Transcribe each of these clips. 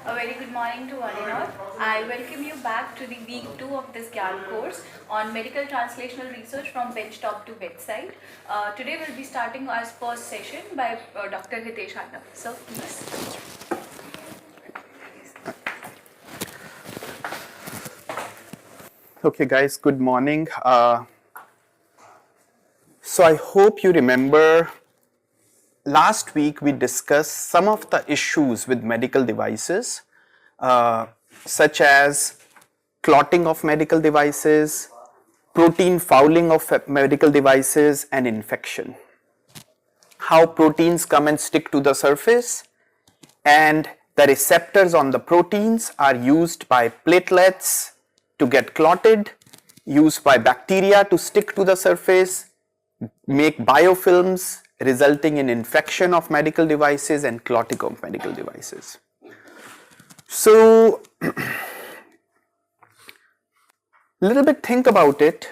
A very good morning to one and all. I welcome you back to the week 2 of this GAL course on medical translational research from benchtop to bedside. Today we'll be starting our first session by Dr. Hitesh Anand. So, please. Okay guys, good morning. So I hope you remember last week we discussed some of the issues with medical devices such as clotting of medical devices, protein fouling of medical devices and infection. How proteins come and stick to the surface and the receptors on the proteins are used by platelets to get clotted, used by bacteria to stick to the surface, make biofilms resulting in infection of medical devices and clotting of medical devices. So, little bit think about it.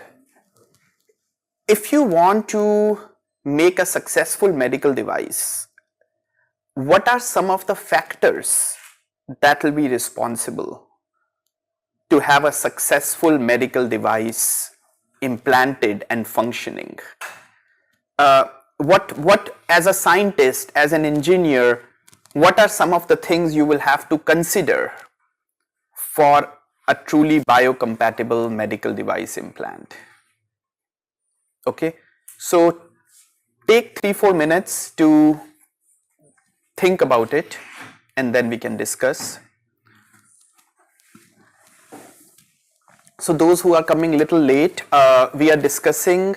If you want to make a successful medical device, what are some of the factors that will be responsible to have a successful medical device implanted and functioning? What as a scientist, as an engineer, what are some of the things you will have to consider for a truly biocompatible medical device implant? Okay, so take 3-4 minutes to think about it and then we can discuss. So those who are coming a little late, we are discussing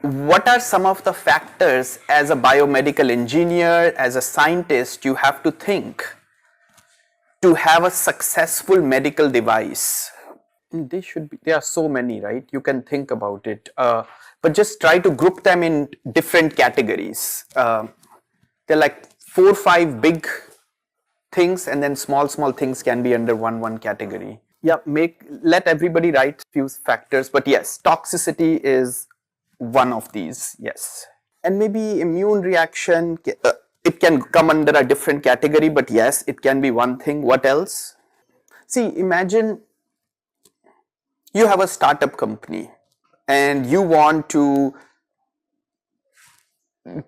what are some of the factors as a biomedical engineer, as a scientist, you have to think to have a successful medical device. There are so many, right? You can think about it, but just try to group them in different categories. There are like 4 or 5 big things and then small things can be under one category. Yeah, let everybody write few factors, but yes, toxicity is one of these, yes. And maybe immune reaction, it can come under a different category, but yes, it can be one thing. What else? See, imagine you have a startup company and you want to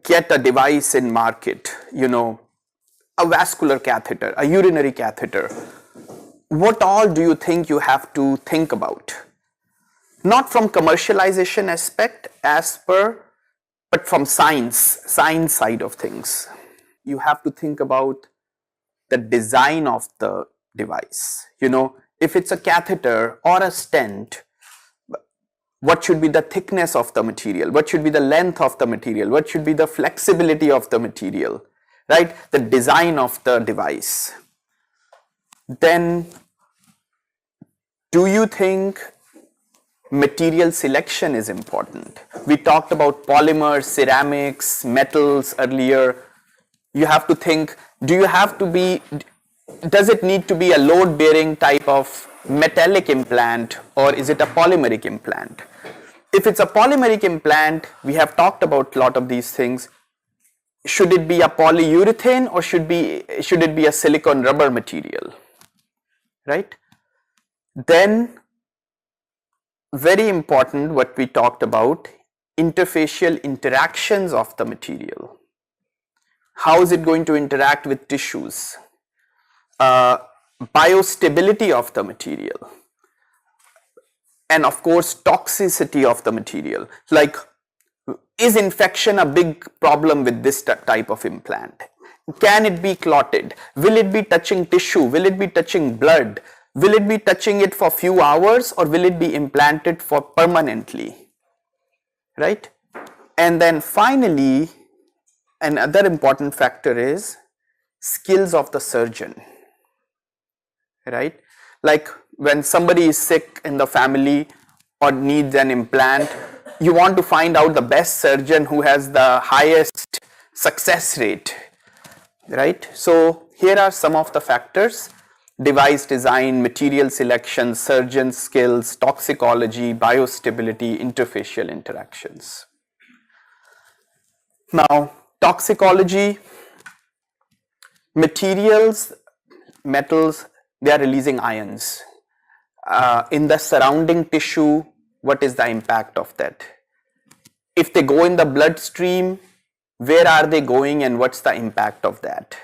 get a device in market, a vascular catheter, a urinary catheter. What all do you think you have to think about? Not from commercialization aspect but from science side of things. You have to think about the design of the device. If it's a catheter or a stent, what should be the thickness of the material? What should be the length of the material? What should be the flexibility of the material? Right? The design of the device. Then, do you think material selection is important? We talked about polymers, ceramics, metals earlier. You have to think, does it need to be a load bearing type of metallic implant or is it a polymeric implant? If it's a polymeric implant, we have talked about a lot of these things. Should it be a polyurethane or should it be a silicone rubber material? Right? Then, very important what we talked about, interfacial interactions of the material. How is it going to interact with tissues? Biostability of the material. And of course, toxicity of the material. Like, is infection a big problem with this type of implant? Can it be clotted? Will it be touching tissue? Will it be touching blood? Will it be touching it for few hours or will it be implanted for permanently? Right? And then finally, another important factor is skills of the surgeon. Right? Like when somebody is sick in the family or needs an implant, you want to find out the best surgeon who has the highest success rate. Right? So here are some of the factors: device design, material selection, surgeon skills, toxicology, biostability, interfacial interactions. Now, toxicology, materials metals, they are releasing ions. In the surrounding tissue, what is the impact of that? If they go in the bloodstream, where are they going and what's the impact of that?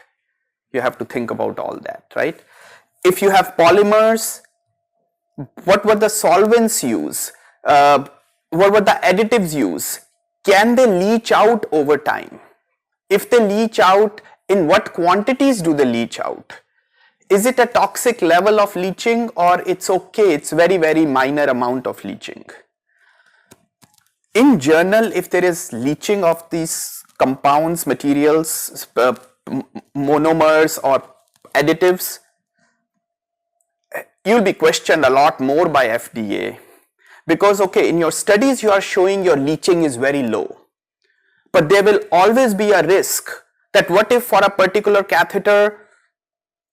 You have to think about all that, right? If you have polymers, what were the solvents used? What were the additives used? Can they leach out over time? If they leach out, in what quantities do they leach out? Is it a toxic level of leaching, or it's okay, it's very, very minor amount of leaching? In general, if there is leaching of these compounds, materials, monomers or additives, you'll be questioned a lot more by FDA, because okay, in your studies you are showing your leaching is very low, but there will always be a risk that what if for a particular catheter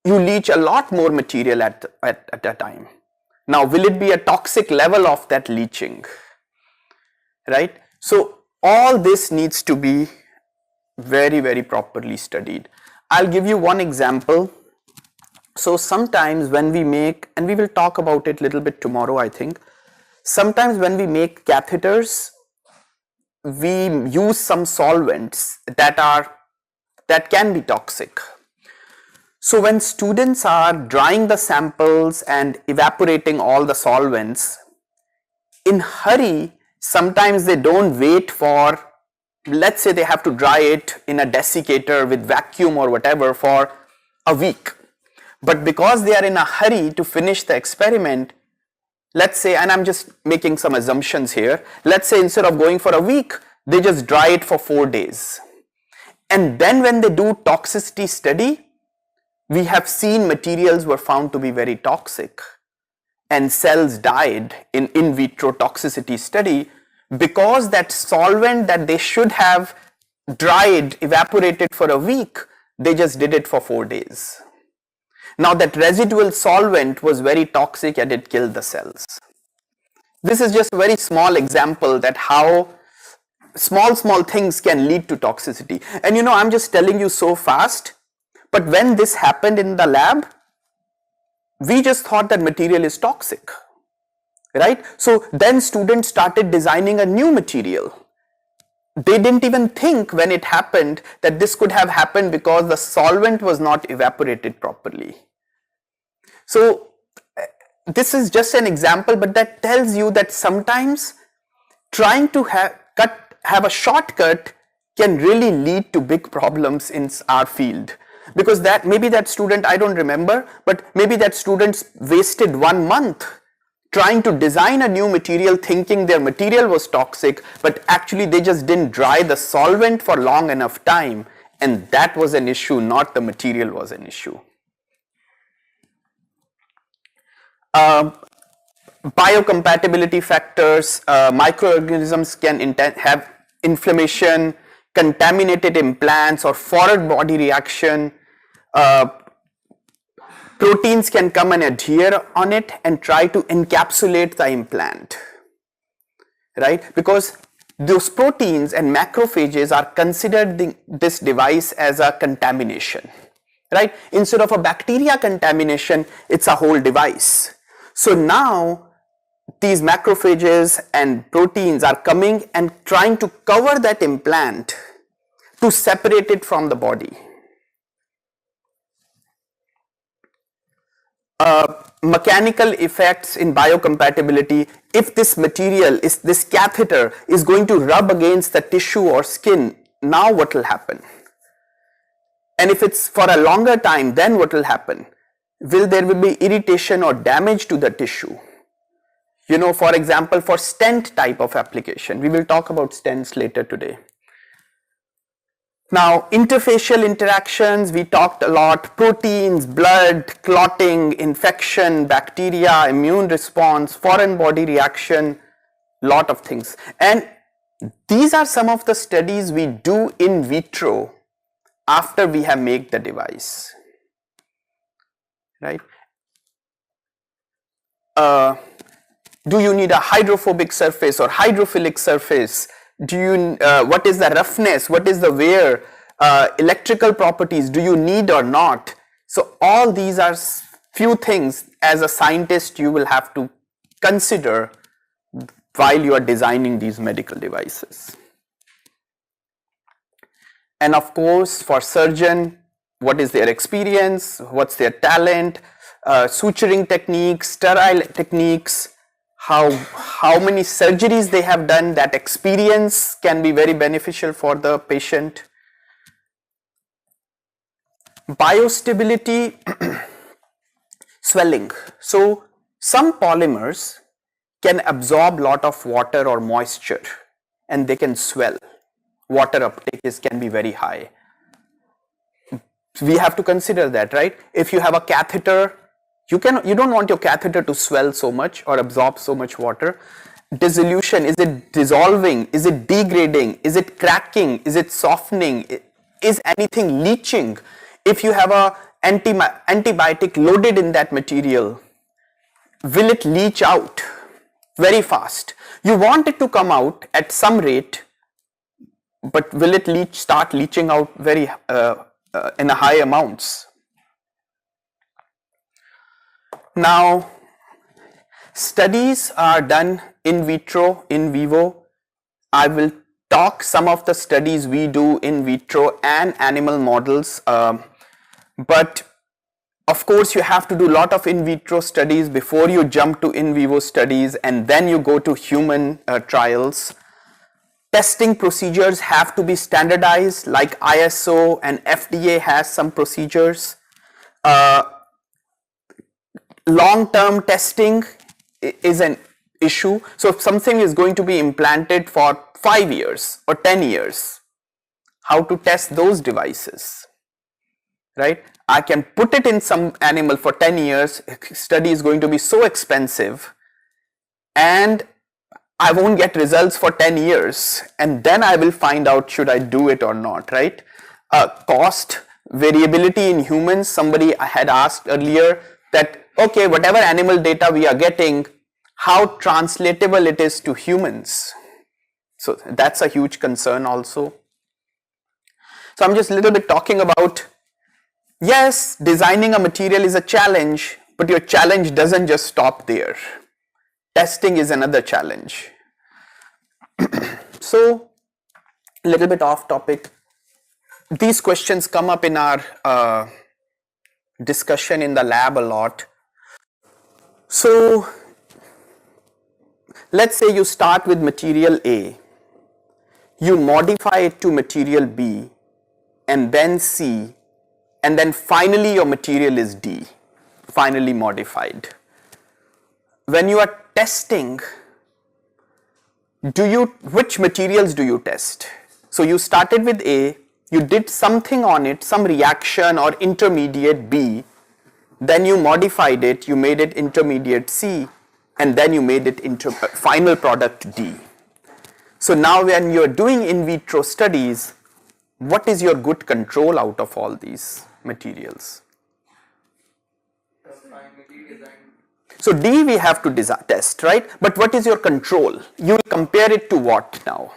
you leach a lot more material at a time. Now, will it be a toxic level of that leaching, right? So all this needs to be very, very properly studied. I'll give you one example. So sometimes when we make, and we will talk about it a little bit tomorrow, I think, sometimes when we make catheters, we use some solvents that can be toxic. So when students are drying the samples and evaporating all the solvents, in hurry, sometimes they don't wait for, let's say they have to dry it in a desiccator with vacuum or whatever for a week. But because they are in a hurry to finish the experiment, let's say, and I'm just making some assumptions here, let's say instead of going for a week, they just dry it for 4 days. And then when they do toxicity study, we have seen materials were found to be very toxic and cells died in vitro toxicity study because that solvent that they should have dried, evaporated for a week, they just did it for 4 days. Now that residual solvent was very toxic and it killed the cells. This is just a very small example that how small things can lead to toxicity. And you know, I'm just telling you so fast, but when this happened in the lab, we just thought that material is toxic, right? So then students started designing a new material. They didn't even think when it happened that this could have happened because the solvent was not evaporated properly. So this is just an example, but that tells you that sometimes trying to have a shortcut can really lead to big problems in our field. Because that maybe that student, I don't remember, but maybe that students wasted 1 month trying to design a new material thinking their material was toxic, but actually they just didn't dry the solvent for long enough time, and that was an issue, not the material was an issue. Biocompatibility factors, microorganisms can have inflammation, contaminated implants or foreign body reaction. Proteins can come and adhere on it and try to encapsulate the implant, right? Because those proteins and macrophages are considered this device as a contamination, right? Instead of a bacteria contamination, it's a whole device. So now these macrophages and proteins are coming and trying to cover that implant to separate it from the body. Mechanical effects in biocompatibility. If this material, this catheter is going to rub against the tissue or skin, now what will happen? And if it's for a longer time, then what will happen? Will there be irritation or damage to the tissue? You know, for example, for stent type of application, we will talk about stents later today. Now, interfacial interactions, we talked a lot, proteins, blood, clotting, infection, bacteria, immune response, foreign body reaction, lot of things. And these are some of the studies we do in vitro after we have made the device, right? Do you need a hydrophobic surface or hydrophilic surface? Do you, what is the roughness? What is the wear? Electrical properties, do you need or not? So all these are few things as a scientist you will have to consider while you are designing these medical devices. And of course, for surgeon, what is their experience, what's their talent, suturing techniques, sterile techniques, how many surgeries they have done. That experience can be very beneficial for the patient. Biostability, swelling. So some polymers can absorb lot of water or moisture and they can swell. Water uptake can be very high. We have to consider that, right? If you have a catheter, you don't want your catheter to swell so much or absorb so much water. Dissolution, is it dissolving? Is it degrading? Is it cracking? Is it softening? Is anything leaching? If you have a antibiotic loaded in that material, will it leach out very fast? You want it to come out at some rate, but will it start leaching out very in a high amounts? Now, studies are done in vitro, in vivo. I will talk some of the studies we do in vitro and animal models, but of course you have to do a lot of in vitro studies before you jump to in vivo studies, and then you go to human trials. Testing procedures have to be standardized, like ISO and FDA has some procedures. Long-term testing is an issue. So if something is going to be implanted for 5 years or 10 years, how to test those devices, right? I can put it in some animal for 10 years, study is going to be so expensive, and I won't get results for 10 years, and then I will find out should I do it or not, right? Cost variability in humans, somebody had asked earlier that, okay, whatever animal data we are getting, how translatable it is to humans. So that's a huge concern also. So I'm just a little bit talking about, yes, designing a material is a challenge, but your challenge doesn't just stop there. Testing is another challenge. So, a little bit off topic. These questions come up in our discussion in the lab a lot. So, let's say you start with material A, you modify it to material B, and then C, and then finally your material is D, finally modified. When you are testing, which materials do you test? So you started with A, you did something on it, some reaction or intermediate B, then you modified it, you made it intermediate C, and then you made it into final product D. So now when you're doing in vitro studies, what is your good control out of all these materials? So D we have to test, right? But what is your control? You will compare it to what now?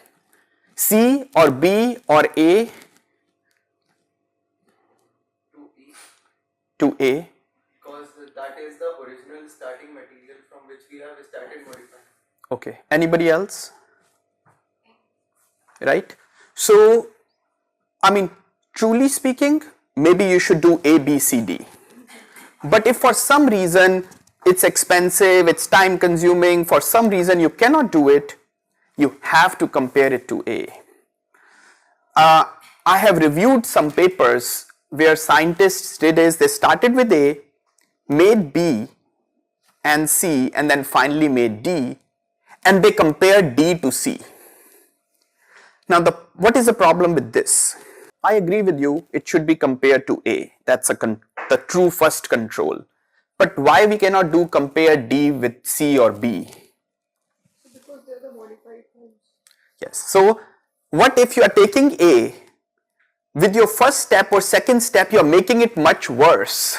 C or B or A? To A. Because that is the original starting material from which we have started modifying. Okay. Anybody else? Right? So, I mean, truly speaking, maybe you should do A, B, C, D. But if for some reason it's expensive, it's time consuming, for some reason you cannot do it, you have to compare it to A. I have reviewed some papers where scientists did is they started with A, made B and C, and then finally made D, and they compared D to C. Now, what is the problem with this? I agree with you, it should be compared to A. That's the true first control. But why we cannot do compare D with C or B? Because they are the modified forms. Yes. So, what if you are taking A, with your first step or second step, you are making it much worse?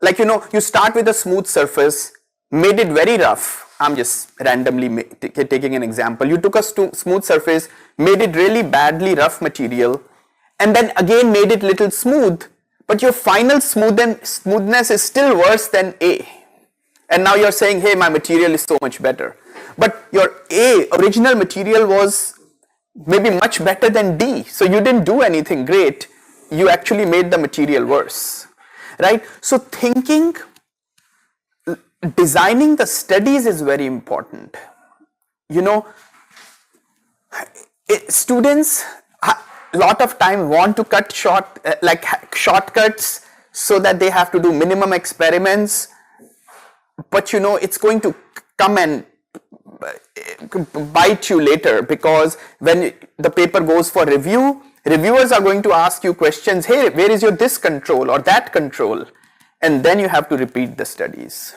Like, you start with a smooth surface, made it very rough. I'm just randomly taking an example. You took a smooth surface, made it really badly rough material, and then again made it little smooth, but your final smoothness is still worse than A. And now you're saying, hey, my material is so much better. But your original material was maybe much better than D. So you didn't do anything great. You actually made the material worse, right? So designing the studies is very important. You know, students a lot of time want to cut shortcuts so that they have to do minimum experiments, but you know it's going to come and bite you later, because when the paper goes for review, reviewers are going to ask you questions, hey, where is your this control or that control, and then you have to repeat the studies.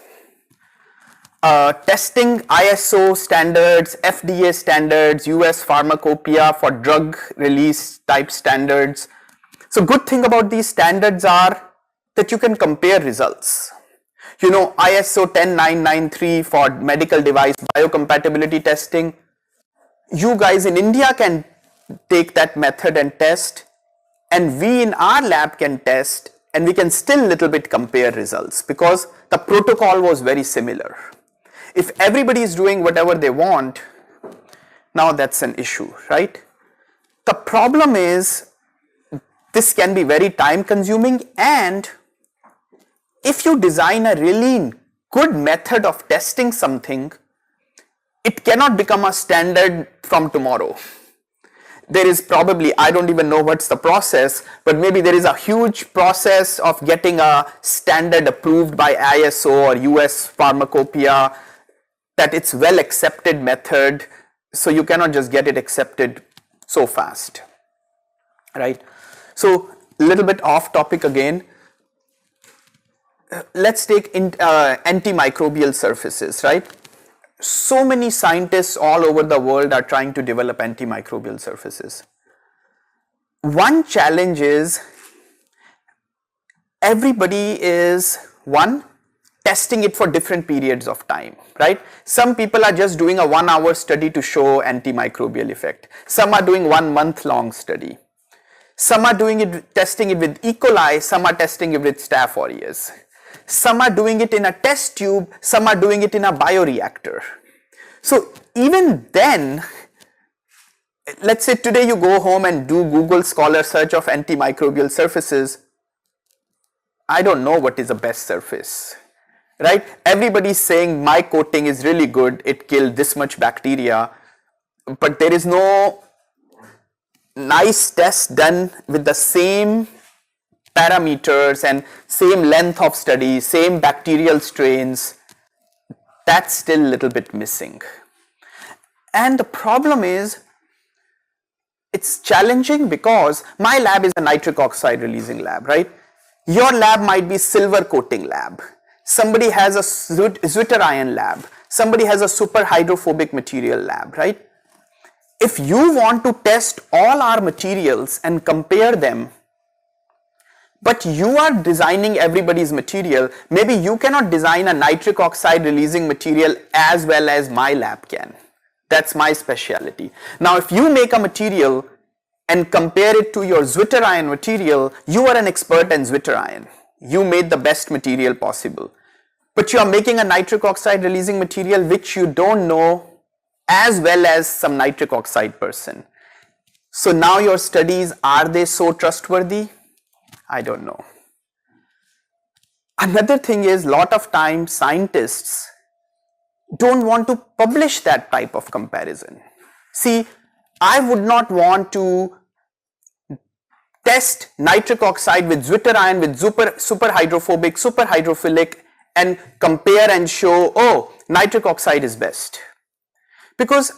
Testing ISO standards, FDA standards, US pharmacopoeia for drug release type standards. So good thing about these standards are that you can compare results. You know, ISO 10993 for medical device biocompatibility testing. You guys in India can take that method and test, and we in our lab can test, and we can still little bit compare results because the protocol was very similar. If everybody is doing whatever they want, now that's an issue, right? The problem is this can be very time consuming, and if you design a really good method of testing something, it cannot become a standard from tomorrow. There is probably, I don't even know what's the process, but maybe there is a huge process of getting a standard approved by ISO or US pharmacopoeia, that it's well accepted method, so you cannot just get it accepted so fast, right? So a little bit off topic again. Let's take antimicrobial surfaces, right? So many scientists all over the world are trying to develop antimicrobial surfaces. One challenge is everybody is testing it for different periods of time, right? Some people are just doing a 1 hour study to show antimicrobial effect. Some are doing 1 month long study. Some are testing it with E. coli, some are testing it with Staph aureus. Some are doing it in a test tube, some are doing it in a bioreactor. So even then, let's say today you go home and do Google Scholar search of antimicrobial surfaces. I don't know what is the best surface, right? Everybody's saying my coating is really good, it killed this much bacteria, but there is no nice test done with the same parameters and same length of study, same bacterial strains. That's still a little bit missing. And the problem is, it's challenging because my lab is a nitric oxide releasing lab, right? Your lab might be silver coating lab. Somebody has a zwitterion lab. Somebody has a super hydrophobic material lab, right? If you want to test all our materials and compare them, but you are designing everybody's material, maybe you cannot design a nitric oxide releasing material as well as my lab can. That's my specialty. Now, if you make a material and compare it to your zwitterion material, you are an expert in zwitterion. You made the best material possible. But you are making a nitric oxide releasing material which you don't know as well as some nitric oxide person. So now your studies, are they so trustworthy? I don't know. Another thing is, lot of times scientists don't want to publish that type of comparison. See, I would not want to test nitric oxide with zwitterion with super hydrophobic, super hydrophilic and compare and show, oh, nitric oxide is best. Because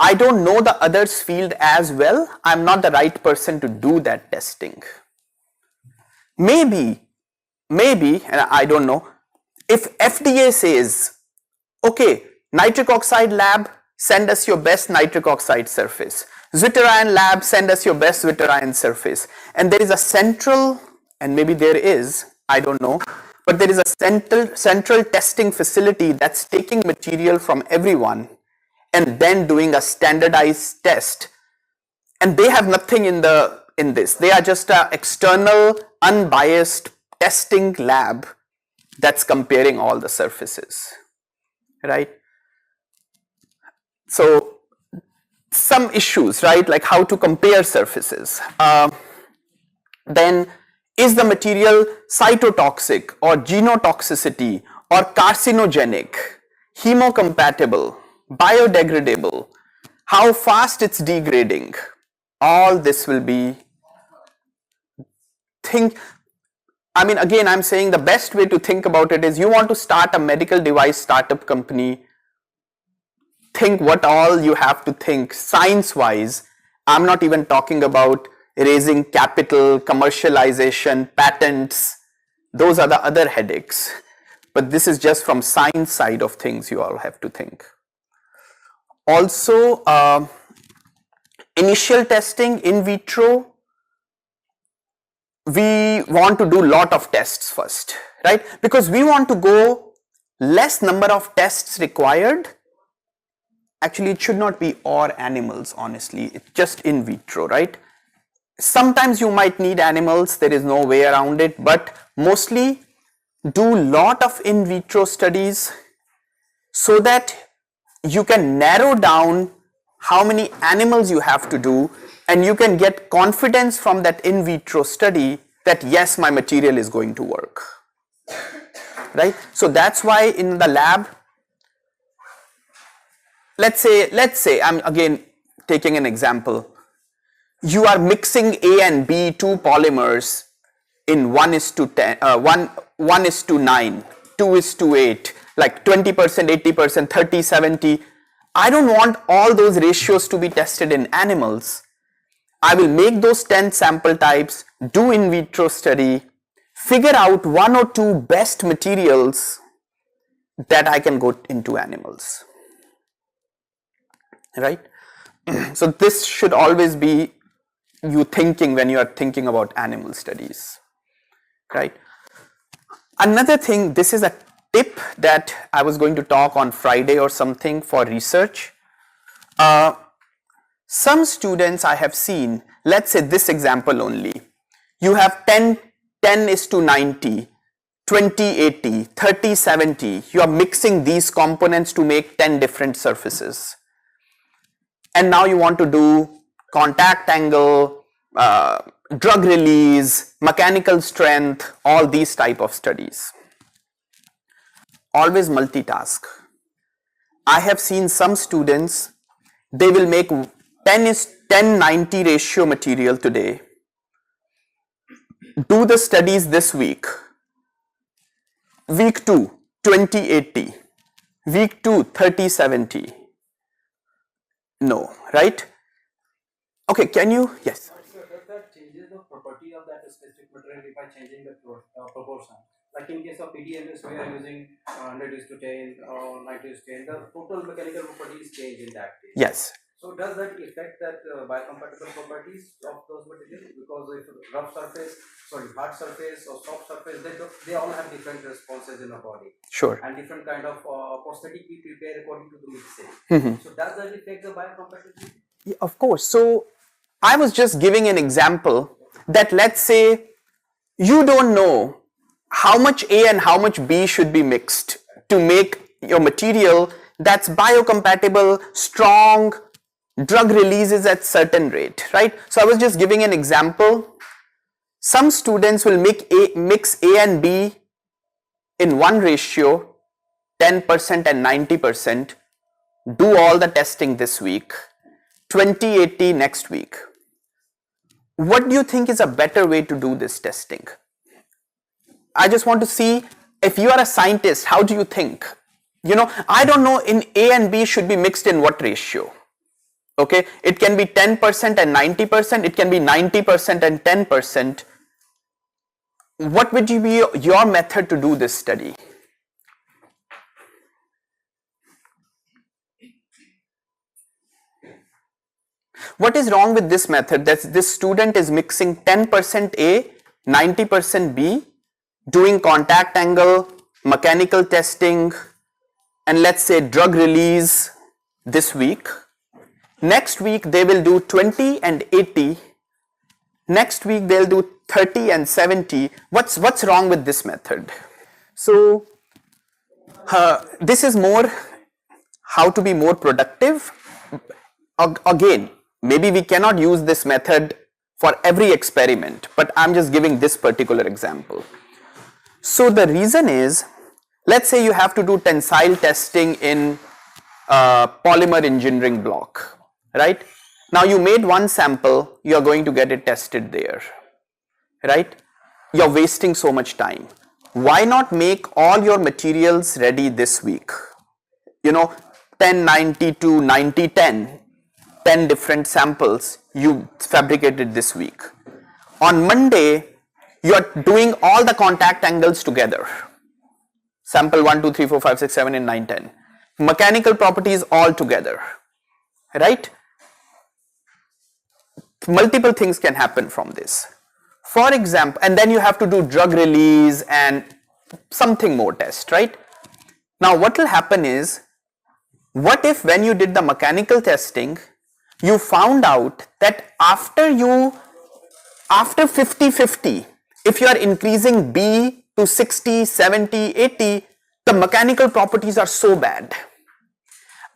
I don't know the others field as well. I'm not the right person to do that testing. Maybe, and I don't know, if FDA says, okay, nitric oxide lab, send us your best nitric oxide surface. Zwitterion lab, send us your best zwitterion surface. And there is a central, and maybe there is, I don't know, but there is a central testing facility that's taking material from everyone and then doing a standardized test, and they have nothing in in this. They are just an external, unbiased testing lab that's comparing all the surfaces, right? So some issues, right, like how to compare surfaces. Then is the material cytotoxic or genotoxicity or carcinogenic, hemocompatible, biodegradable, how fast it's degrading. All this will be again, I'm saying the best way to think about it is you want to start a medical device startup company. Think what all you have to think science wise. I'm not even talking about raising capital, commercialization, patents. Those are the other headaches. But this is just from science side of things you all have to think. Also, initial testing in vitro, we want to do lot of tests first, right? Because we want to go less number of tests required. Actually, it should not be or animals, honestly. It's just in vitro, right? Sometimes you might need animals, there is no way around it, but mostly do lot of in vitro studies so that you can narrow down how many animals you have to do, and you can get confidence from that in vitro study that yes, my material is going to work, right? So that's why in the lab, let's say I'm again taking an example. You are mixing A and B, two polymers in 1:10, 1:9, 2:8, like 20%, 80%, 30, 70. I don't want all those ratios to be tested in animals. I will make those 10 sample types, do in vitro study, figure out one or two best materials that I can go into animals, right? So this should always be you thinking when you are thinking about animal studies, right? Another thing, this is a tip that I was going to talk on Friday or something for research. Some students I have seen, let's say this example only, you have 10:90, 20:80, 30:70, you are mixing these components to make 10 different surfaces. And now you want to do contact angle, drug release, mechanical strength, all these type of studies. Always multitask. I have seen some students, they will make 10:90 ratio material today, do the studies this week, week 2, 20:80, week 2, 30:70. No, right? Okay, can you? Yes. So that changes the property of that specific material by changing the proportion. Like in case of PDMS, we are using 100:10 or 90:10. The total mechanical properties change in that case. Yes. So does that affect that biocompatible properties of those materials? Because if hard surface or soft surface, they all have different responses in the body. Sure. And different kind of prosthetic we prepare according to the mixing. So does that affect the biocompatibility? Yeah, of course. So I was just giving an example that let's say you don't know how much A and how much B should be mixed to make your material that's biocompatible, strong, drug releases at certain rate, right? So I was just giving an example. Some students will mix A and B in one ratio, 10% and 90%, do all the testing this week, 20:80 next week. What do you think is a better way to do this testing? I just want to see, if you are a scientist, how do you think? You know, I don't know in A and B should be mixed in what ratio. Okay, it can be 10% and 90%, it can be 90% and 10%. What would be your method to do this study? What is wrong with this method? That this student is mixing 10% A, 90% B, doing contact angle, mechanical testing, and let's say drug release this week. Next week they will do 20 and 80, Next week they'll do 30 and 70. What's wrong with this method? So this is more how to be more productive. Again, maybe we cannot use this method for every experiment, but I'm just giving this particular example. So the reason is, let's say you have to do tensile testing in polymer engineering block, right? Now you made one sample, you are going to get it tested there, right? You're wasting so much time. Why not make all your materials ready this week? 10, 90 to 90, 10 different samples you fabricated this week. On Monday, you are doing all the contact angles together. Sample 1, 2, 3, 4, 5, 6, 7 and 9, 10. Mechanical properties all together, right? Multiple things can happen from this. For example, and then you have to do drug release and something more test, right? Now what will happen is, what if when you did the mechanical testing, you found out that after 50-50, if you are increasing B to 60, 70, 80, the mechanical properties are so bad.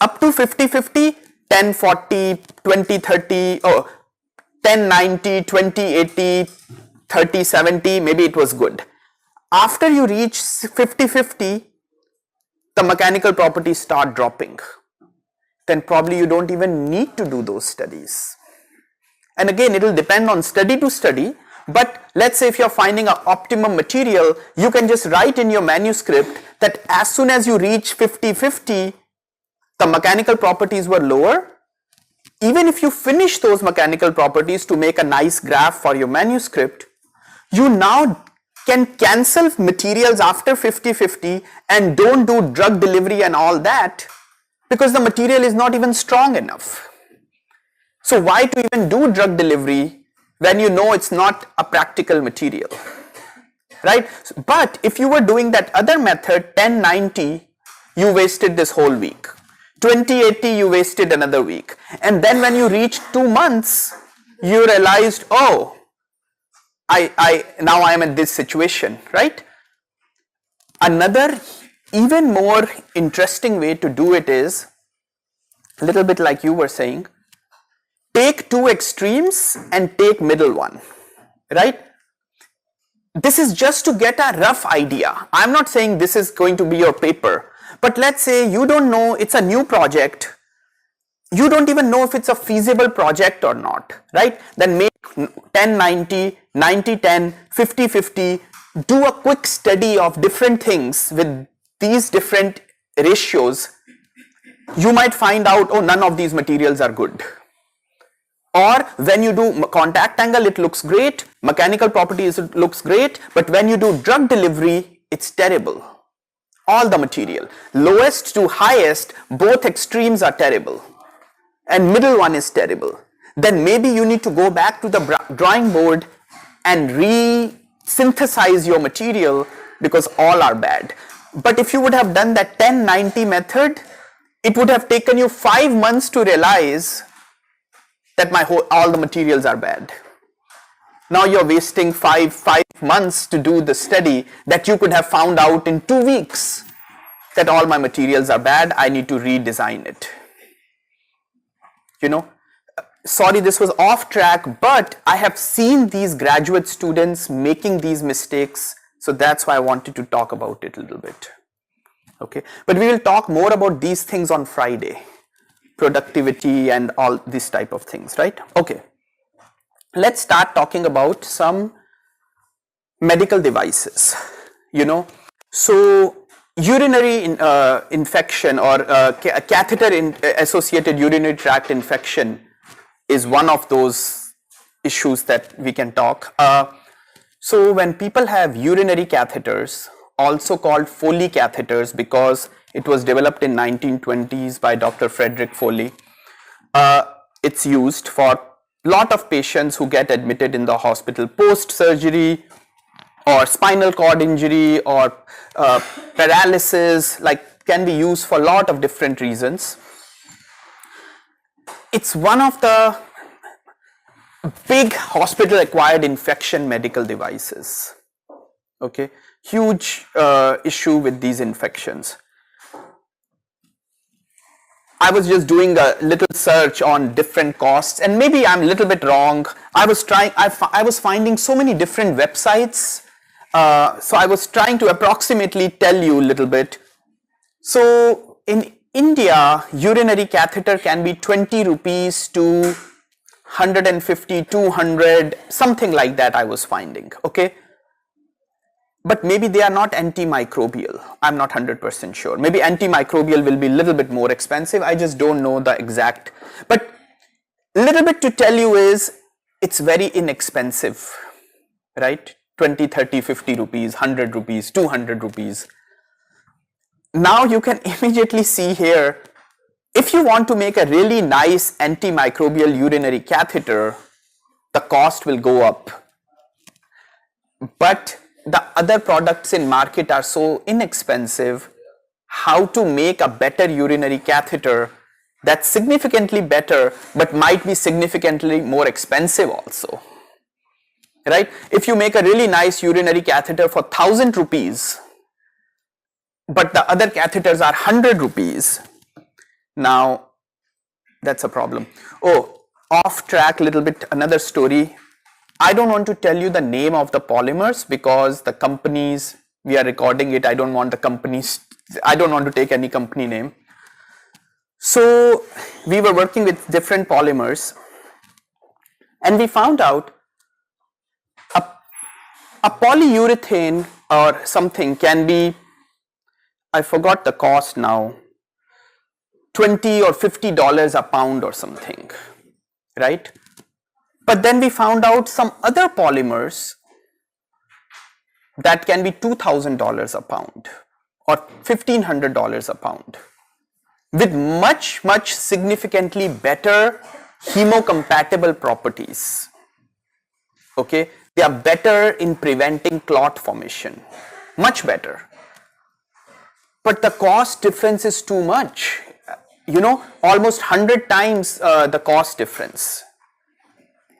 Up to 50-50, 10, 40, 20, 30, 10, 90, 20, 80, 30, 70, maybe it was good. After you reach 50-50, the mechanical properties start dropping. Then probably you don't even need to do those studies. And again, it will depend on study to study, but let's say if you're finding an optimum material, you can just write in your manuscript that as soon as you reach 50-50, the mechanical properties were lower. Even if you finish those mechanical properties to make a nice graph for your manuscript, you now can cancel materials after 50-50 and don't do drug delivery and all that, because the material is not even strong enough. So why to even do drug delivery when you know it's not a practical material, right? But if you were doing that other method, 10-90, you wasted this whole week. 20-80, you wasted another week. And then when you reached 2 months, you realized, oh, now I am in this situation, right? Another even more interesting way to do it is a little bit like you were saying, take two extremes and take middle one, right? This is just to get a rough idea. I'm not saying this is going to be your paper, but let's say you don't know, it's a new project. You don't even know if it's a feasible project or not, right? Then make 10-90, 90-10, 50-50, do a quick study of different things with these different ratios. You might find out, oh, none of these materials are good. Or when you do contact angle, it looks great, mechanical properties, it looks great, but when you do drug delivery, it's terrible. All the material, lowest to highest, both extremes are terrible, and middle one is terrible. Then maybe you need to go back to the drawing board and re-synthesize your material because all are bad. But if you would have done that 10-90 method, it would have taken you 5 months to realize that all the materials are bad. Now you're wasting five months to do the study that you could have found out in 2 weeks that all my materials are bad, I need to redesign it. Sorry, this was off track, but I have seen these graduate students making these mistakes, so that's why I wanted to talk about it a little bit. Okay, but we will talk more about these things on Friday. Productivity and all these type of things, right? Okay, let's start talking about some medical devices. So urinary infection or catheter associated urinary tract infection is one of those issues that we can talk. So when people have urinary catheters, also called Foley catheters because it was developed in 1920s by Dr. Frederick Foley. It's used for lot of patients who get admitted in the hospital post-surgery or spinal cord injury or paralysis, can be used for a lot of different reasons. It's one of the big hospital acquired infection medical devices. Okay, huge issue with these infections. I was just doing a little search on different costs, and maybe I'm a little bit wrong. I was finding so many different websites, so I was trying to approximately tell you a little bit. So in India, urinary catheter can be 20 rupees to 150, 200, something like that I was finding, okay? But maybe they are not antimicrobial. I'm not 100% sure. Maybe antimicrobial will be a little bit more expensive. I just don't know the exact. But a little bit to tell you is it's very inexpensive, right? 20, 30, 50 rupees, 100 rupees, 200 rupees. Now you can immediately see here, if you want to make a really nice antimicrobial urinary catheter, the cost will go up. But the other products in market are so inexpensive. How to make a better urinary catheter that's significantly better but might be significantly more expensive also, right? If you make a really nice urinary catheter for 1000 rupees but the other catheters are 100 rupees, now that's a problem. Oh, off track little bit, another story. I don't want to tell you the name of the polymers because the companies, we are recording it, I don't want the companies, I don't want to take any company name. So we were working with different polymers and we found out a polyurethane or something can be, I forgot the cost now, $20 or $50 a pound or something, right? But then we found out some other polymers that can be $2,000 a pound or $1,500 a pound with much significantly better hemocompatible properties. Okay, they are better in preventing clot formation, much better. But the cost difference is too much, you know, almost 100 times the cost difference.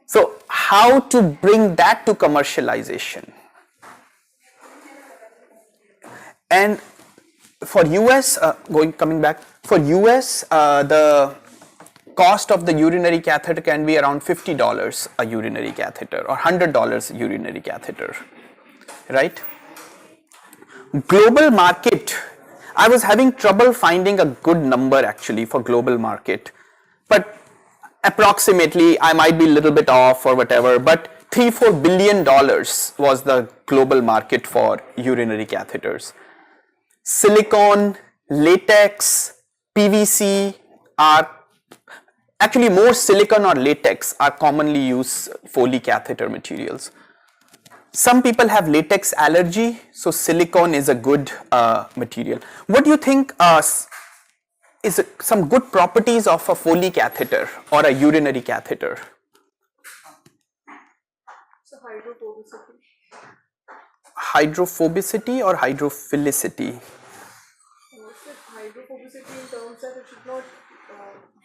So how to bring that to commercialization? And for US, coming back, for US, the cost of the urinary catheter can be around $50 a urinary catheter or $100 a urinary catheter, right? Global market, I was having trouble finding a good number actually for global market, but approximately, I might be a little bit off or whatever, but $3-4 billion was the global market for urinary catheters. Silicone, latex, PVC are actually more silicone or latex are commonly used Foley catheter materials. Some people have latex allergy, so silicone is a good material. What do you think is some good properties of a Foley catheter or a urinary catheter? So hydrophobicity. Hydrophobicity or hydrophilicity? What's it? Hydrophobicity in terms that it should not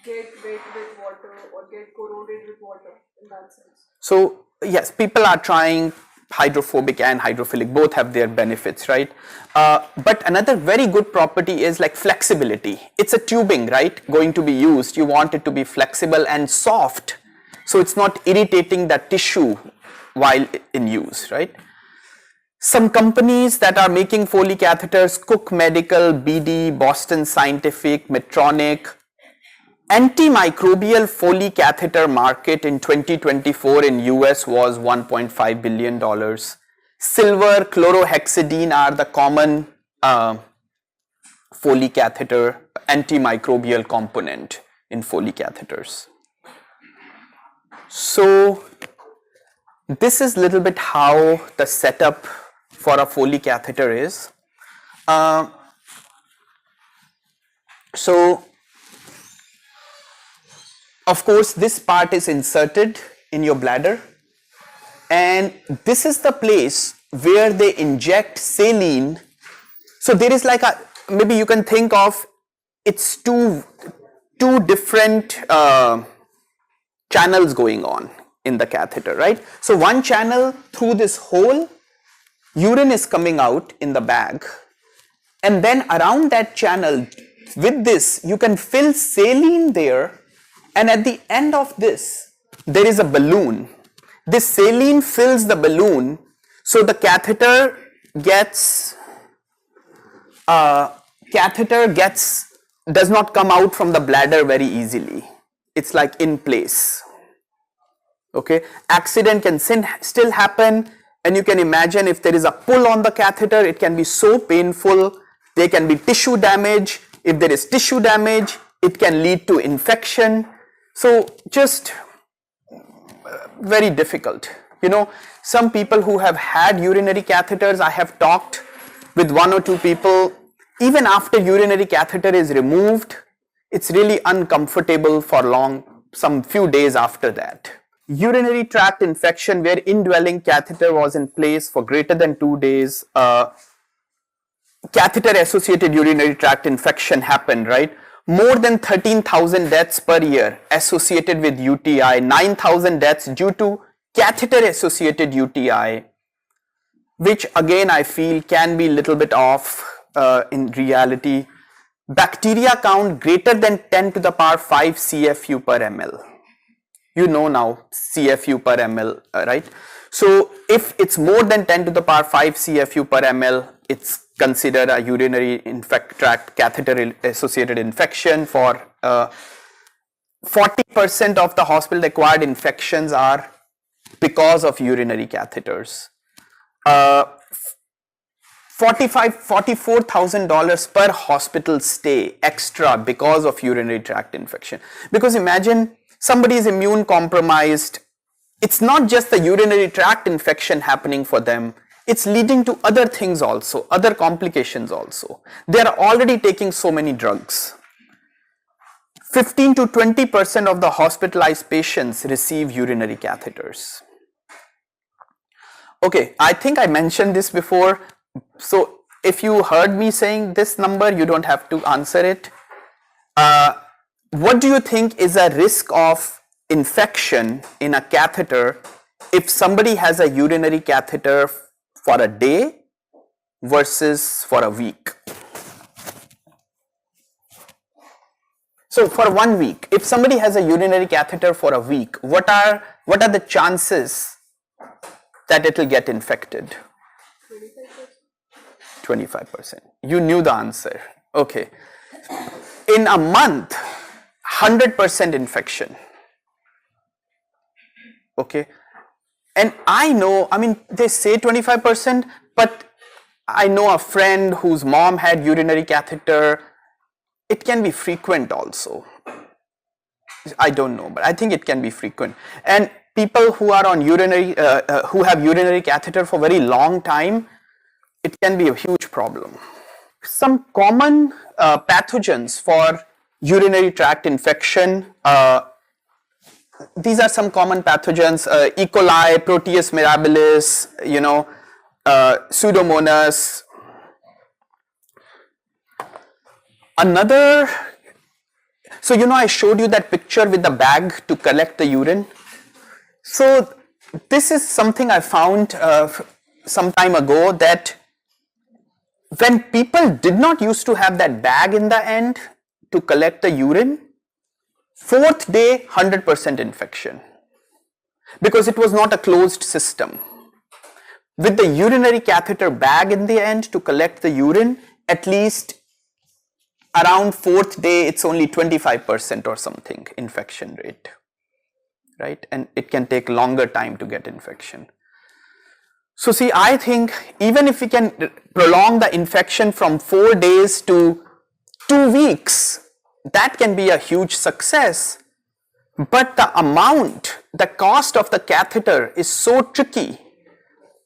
get wet with water or get corroded with water in that sense. So yes, people are trying hydrophobic and hydrophilic, both have their benefits, right? But another very good property is like flexibility. It's a tubing, right, going to be used. You want it to be flexible and soft, so it's not irritating the tissue while in use, right? Some companies that are making Foley catheters, Cook Medical, BD, Boston Scientific, Medtronic. Antimicrobial Foley catheter market in 2024 in US was $1.5 billion. Silver, chlorohexidine are the common Foley catheter antimicrobial component in Foley catheters. So this is little bit how the setup for a Foley catheter is. So of course, this part is inserted in your bladder, and this is the place where they inject saline. So there is like a, maybe you can think of, it's two different channels going on. in the catheter, right? So one channel through this hole, urine is coming out in the bag, and then around that channel with this you can fill saline there, and at the end of this there is a balloon. This saline fills the balloon, so the catheter does not come out from the bladder very easily. It's like in place. Okay, accident can still happen, and you can imagine if there is a pull on the catheter, it can be so painful. There can be tissue damage. If there is tissue damage, it can lead to infection. So just very difficult. You know, some people who have had urinary catheters, I have talked with 1 or 2 people, even after urinary catheter is removed, it's really uncomfortable for some few days after that. Urinary tract infection where indwelling catheter was in place for greater than 2 days, catheter associated urinary tract infection happened, right? More than 13,000 deaths per year associated with UTI, 9,000 deaths due to catheter associated UTI, which again I feel can be a little bit off in reality. Bacteria count greater than 10 to the power 5 CFU per ml. You know now CFU per ml, right? So if it's more than 10 to the power 5 CFU per ml, it's considered a urinary tract catheter associated infection. For 40% of the hospital acquired infections are because of urinary catheters. $44,000 per hospital stay extra because of urinary tract infection. Because imagine somebody is immune compromised. It's not just the urinary tract infection happening for them. It's leading to other things also, other complications also. They are already taking so many drugs. 15 to 20% of the hospitalized patients receive urinary catheters. Okay, I think I mentioned this before. So if you heard me saying this number, you don't have to answer it. What do you think is a risk of infection in a catheter if somebody has a urinary catheter for a day versus for a week? So for 1 week, if somebody has a urinary catheter for a week, what are the chances that it will get infected? 25%. You knew the answer. Okay. In a month, 100% infection. Okay. And I know, I mean, they say 25%, but I know a friend whose mom had urinary catheter. It can be frequent also. I don't know, but I think it can be frequent. And people who are on who have urinary catheter for very long time, it can be a huge problem. Some common pathogens for urinary tract infection. These are some common pathogens: E. coli, Proteus mirabilis, Pseudomonas. So I showed you that picture with the bag to collect the urine. So this is something I found some time ago, that when people did not used to have that bag in the end to collect the urine, 4th day 100% infection, because it was not a closed system. With the urinary catheter bag in the end to collect the urine, at least around 4th day it's only 25% or something infection rate, right? And it can take longer time to get infection. So see, I think even if we can prolong the infection from 4 days to 2 weeks, that can be a huge success. But the cost of the catheter is so tricky.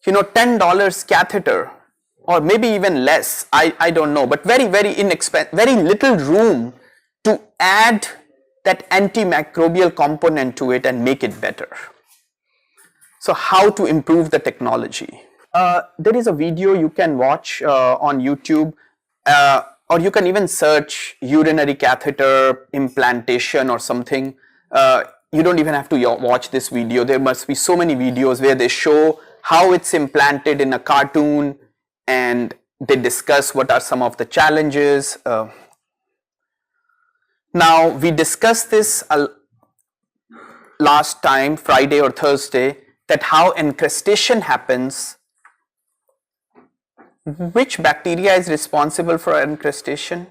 $10 catheter, or maybe even less, I don't know, but very, very inexpensive, very little room to add that antimicrobial component to it and make it better. So how to improve the technology? There is a video you can watch on YouTube, or you can even search urinary catheter implantation or something. you don't even have to watch this video. There must be so many videos where they show how it's implanted in a cartoon and they discuss what are some of the challenges. Now we discussed this last time, Friday or Thursday, that how encrustation happens. Which bacteria is responsible for encrustation?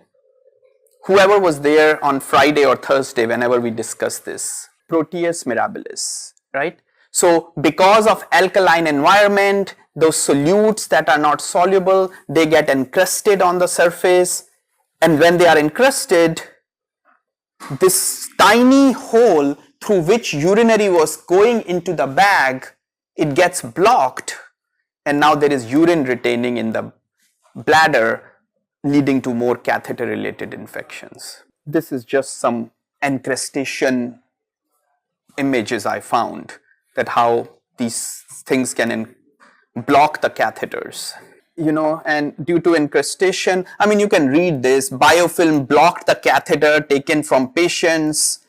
Whoever was there on Friday or Thursday whenever we discussed this. Proteus mirabilis, right? So because of alkaline environment, those solutes that are not soluble, they get encrusted on the surface, and when they are encrusted, this tiny hole through which urinary was going into the bag, it gets blocked, and now there is urine retaining in the bladder, leading to more catheter related infections. This is just some encrustation images I found, that how these things can block the catheters. You know, and due to encrustation, I mean, you can read this, biofilm blocked the catheter taken from patients,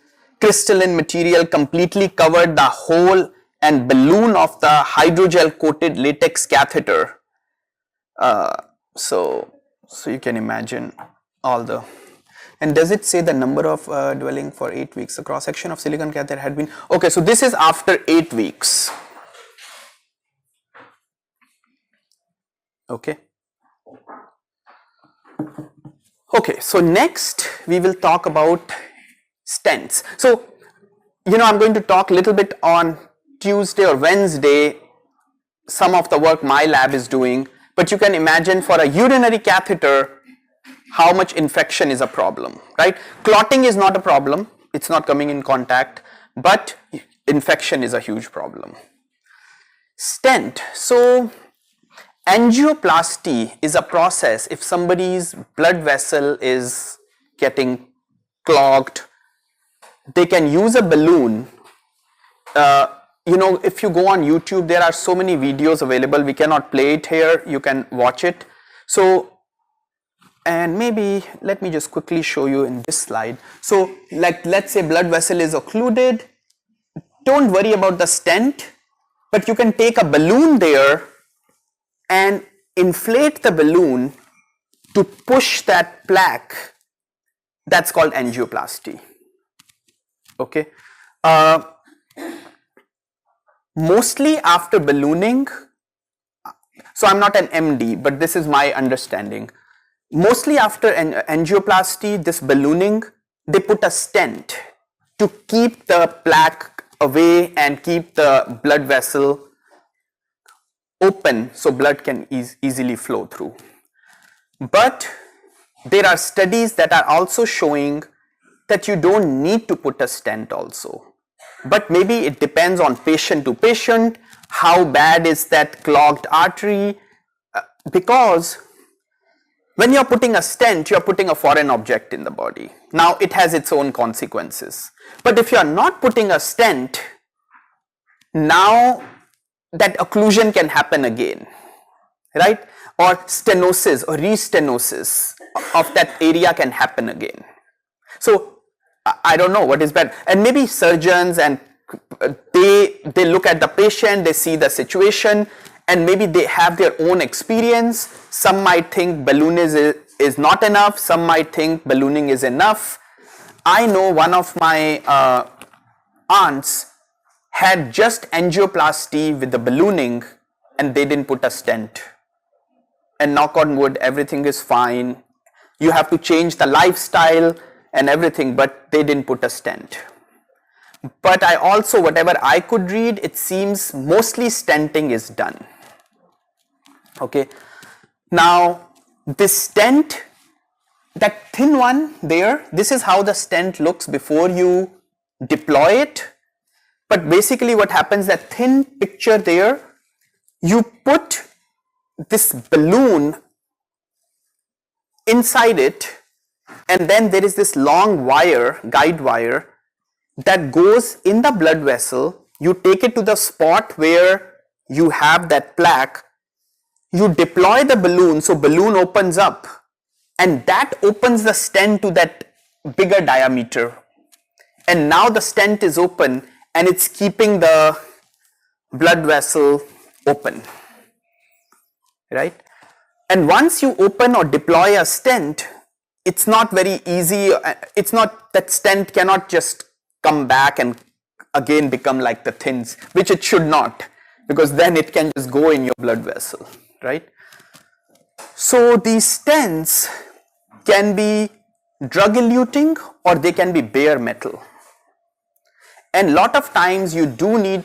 crystalline material completely covered the hole and balloon of the hydrogel coated latex catheter. So you can imagine all the, and does it say the number of dwelling for 8 weeks? The cross section of silicon catheter had been, okay, so this is after 8 weeks. Okay. Okay, so next we will talk about stents. So, you know, I'm going to talk a little bit on Tuesday or Wednesday, some of the work my lab is doing, but you can imagine for a urinary catheter, how much infection is a problem, right? Clotting is not a problem, it's not coming in contact, but infection is a huge problem. Stent, so angioplasty is a process if somebody's blood vessel is getting clogged, they can use a balloon. You know, if you go on YouTube, there are so many videos available. We cannot play it here, you can watch it. So, and maybe let me just quickly show you in this slide. So, like, let's say blood vessel is occluded. Don't worry about the stent, but you can take a balloon there and inflate the balloon to push that plaque. That's called angioplasty. Okay. Mostly after ballooning, so I'm not an MD, but this is my understanding. Mostly after angioplasty, this ballooning, they put a stent to keep the plaque away and keep the blood vessel open so blood can easily flow through. But there are studies that are also showing that you don't need to put a stent also. But maybe it depends on patient to patient, how bad is that clogged artery, because when you're putting a stent, you're putting a foreign object in the body. Now it has its own consequences. But if you're not putting a stent, now that occlusion can happen again, right? Or stenosis or restenosis of that area can happen again. So I don't know what is bad, and maybe surgeons and they look at the patient, they see the situation, and maybe they have their own experience. Some might think balloon is not enough, some might think ballooning is enough. I know one of my aunts had just angioplasty with the ballooning and they didn't put a stent, and knock on wood, everything is fine. You have to change the lifestyle and everything, but they didn't put a stent. But I also, whatever I could read, it seems mostly stenting is done. Okay, now this stent, that thin one there, this is how the stent looks before you deploy it. But basically what happens, that thin picture there, you put this balloon inside it, and then there is this long wire, guide wire, that goes in the blood vessel. You take it to the spot where you have that plaque, you deploy the balloon, so balloon opens up, and that opens the stent to that bigger diameter, and now the stent is open and it's keeping the blood vessel open, right? And once you open or deploy a stent, it's not very easy. It's not that stent cannot just come back and again become like the thins, which it should not, because then it can just go in your blood vessel, right? So these stents can be drug eluting or they can be bare metal. And lot of times you do need,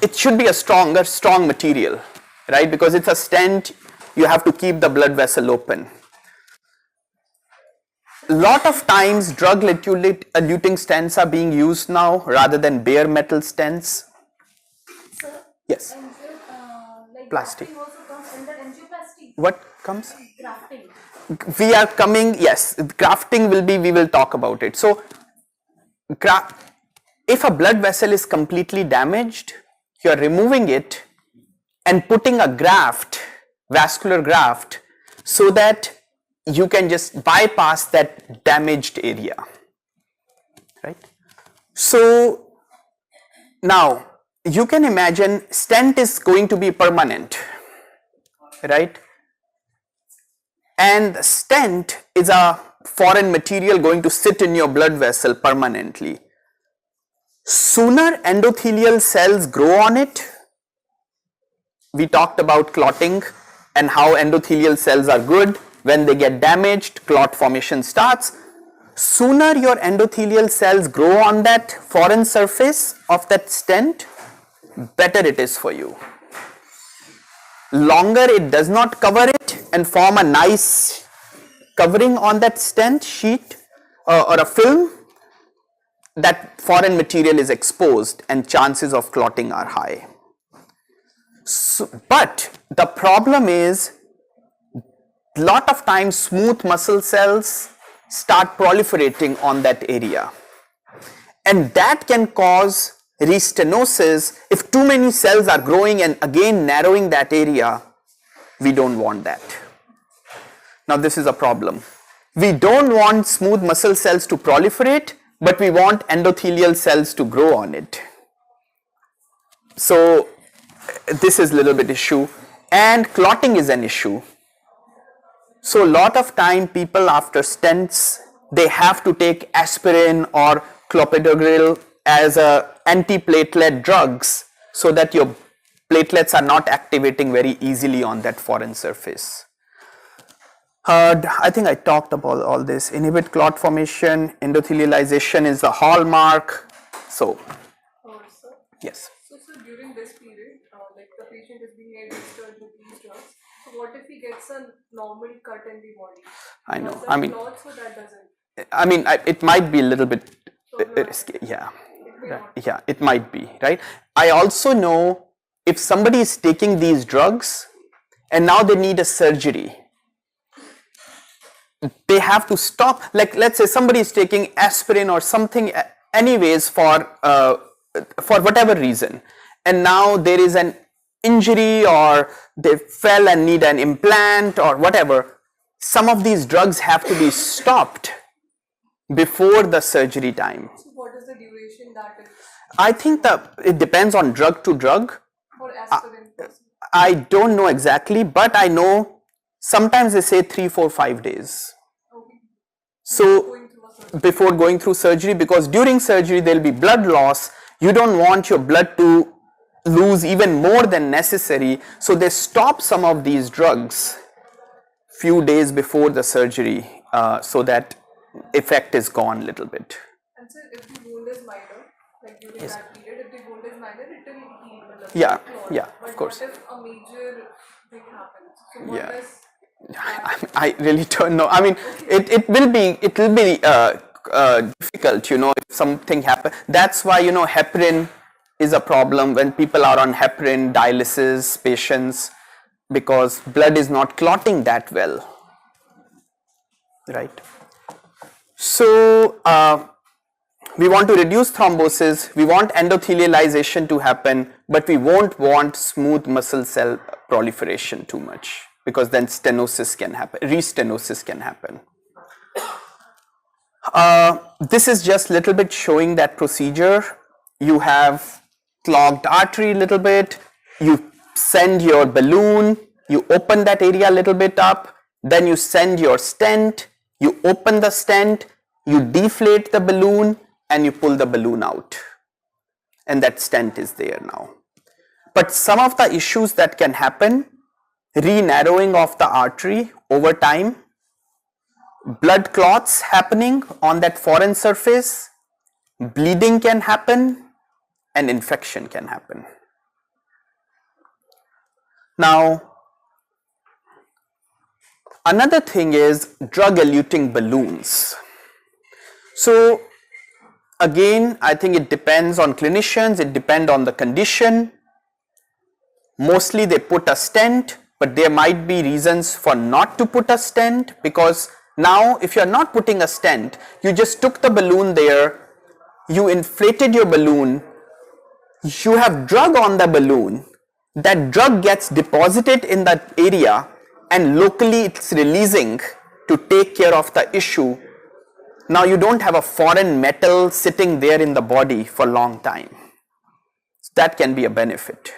it should be a strong material, right? Because it's a stent, you have to keep the blood vessel open. Lot of times drug eluting stents are being used now rather than bare metal stents. Sir, Yes. Like Plastic. grafting also comes under angioplasty. What comes? Grafting. We are coming, yes, grafting will be, we will talk about it. So, if a blood vessel is completely damaged, you are removing it and putting a graft, vascular graft, so that you can just bypass that damaged area, right? So now you can imagine stent is going to be permanent, right? And the stent is a foreign material going to sit in your blood vessel permanently. Sooner endothelial cells grow on it. We talked about clotting and how endothelial cells are good. When they get damaged, clot formation starts. Sooner your endothelial cells grow on that foreign surface of that stent, better it is for you. Longer it does not cover it and form a nice covering on that stent sheet or a film, that foreign material is exposed and chances of clotting are high. So, but the problem is, lot of times smooth muscle cells start proliferating on that area, and that can cause restenosis. If too many cells are growing and again narrowing that area, we don't want that. Now this is a problem. We don't want smooth muscle cells to proliferate, but we want endothelial cells to grow on it. So this is a little bit issue, and clotting is an issue. So a lot of time people after stents, they have to take aspirin or clopidogrel as a antiplatelet drugs so that your platelets are not activating very easily on that foreign surface. I think I talked about all this. Inhibit clot formation, endothelialization is the hallmark. So, Sir, yes. so during this period, like the patient is being administered with these drugs. So what if he gets a normal cut in the body? I know. Does that I mean, clot, so that doesn't? I mean, it might be a little bit risky. Yeah. It may not. Yeah, it might be, right? I also know if somebody is taking these drugs and now they need a surgery, they have to stop. Like, let's say somebody is taking aspirin or something anyways for whatever reason, and now there is an injury or they fell and need an implant or whatever. Some of these drugs have to be stopped before the surgery time. So what is the duration that is? I think that it depends on drug to drug. For aspirin person? I don't know exactly, but I know sometimes they say 3, 4, 5 days. Okay. So Going through a surgery. before going through surgery, because during surgery there will be blood loss. You don't want your blood to lose even more than necessary, so they stop some of these drugs few days before the surgery so that effect is gone a little bit. And so if the wound is minor, like during that period, if the wound is minor, it will heal. Matlab, Yeah, it will clot. yeah, But of course. what if a major thing happens? So what Yeah. does I really don't know. I mean, it will be difficult, you know, if something happens. That's why, you know, heparin is a problem when people are on heparin dialysis patients, because blood is not clotting that well, right? So we want to reduce thrombosis, we want endothelialization to happen, but we won't want smooth muscle cell proliferation too much, because then stenosis can happen, restenosis can happen. This is just little bit showing that procedure. You have clogged artery little bit, you send your balloon, you open that area a little bit up, then you send your stent, you open the stent, you deflate the balloon and you pull the balloon out, and that stent is there now. But some of the issues that can happen, re-narrowing of the artery over time, blood clots happening on that foreign surface, bleeding can happen, and infection can happen. Now, another thing is drug-eluting balloons. So, again, I think it depends on clinicians, it depends on the condition. Mostly they put a stent, but there might be reasons for not to put a stent, because now if you are not putting a stent, you just took the balloon there, you inflated your balloon, you have drug on the balloon, that drug gets deposited in that area and locally it's releasing to take care of the issue. Now you don't have a foreign metal sitting there in the body for a long time. So that can be a benefit.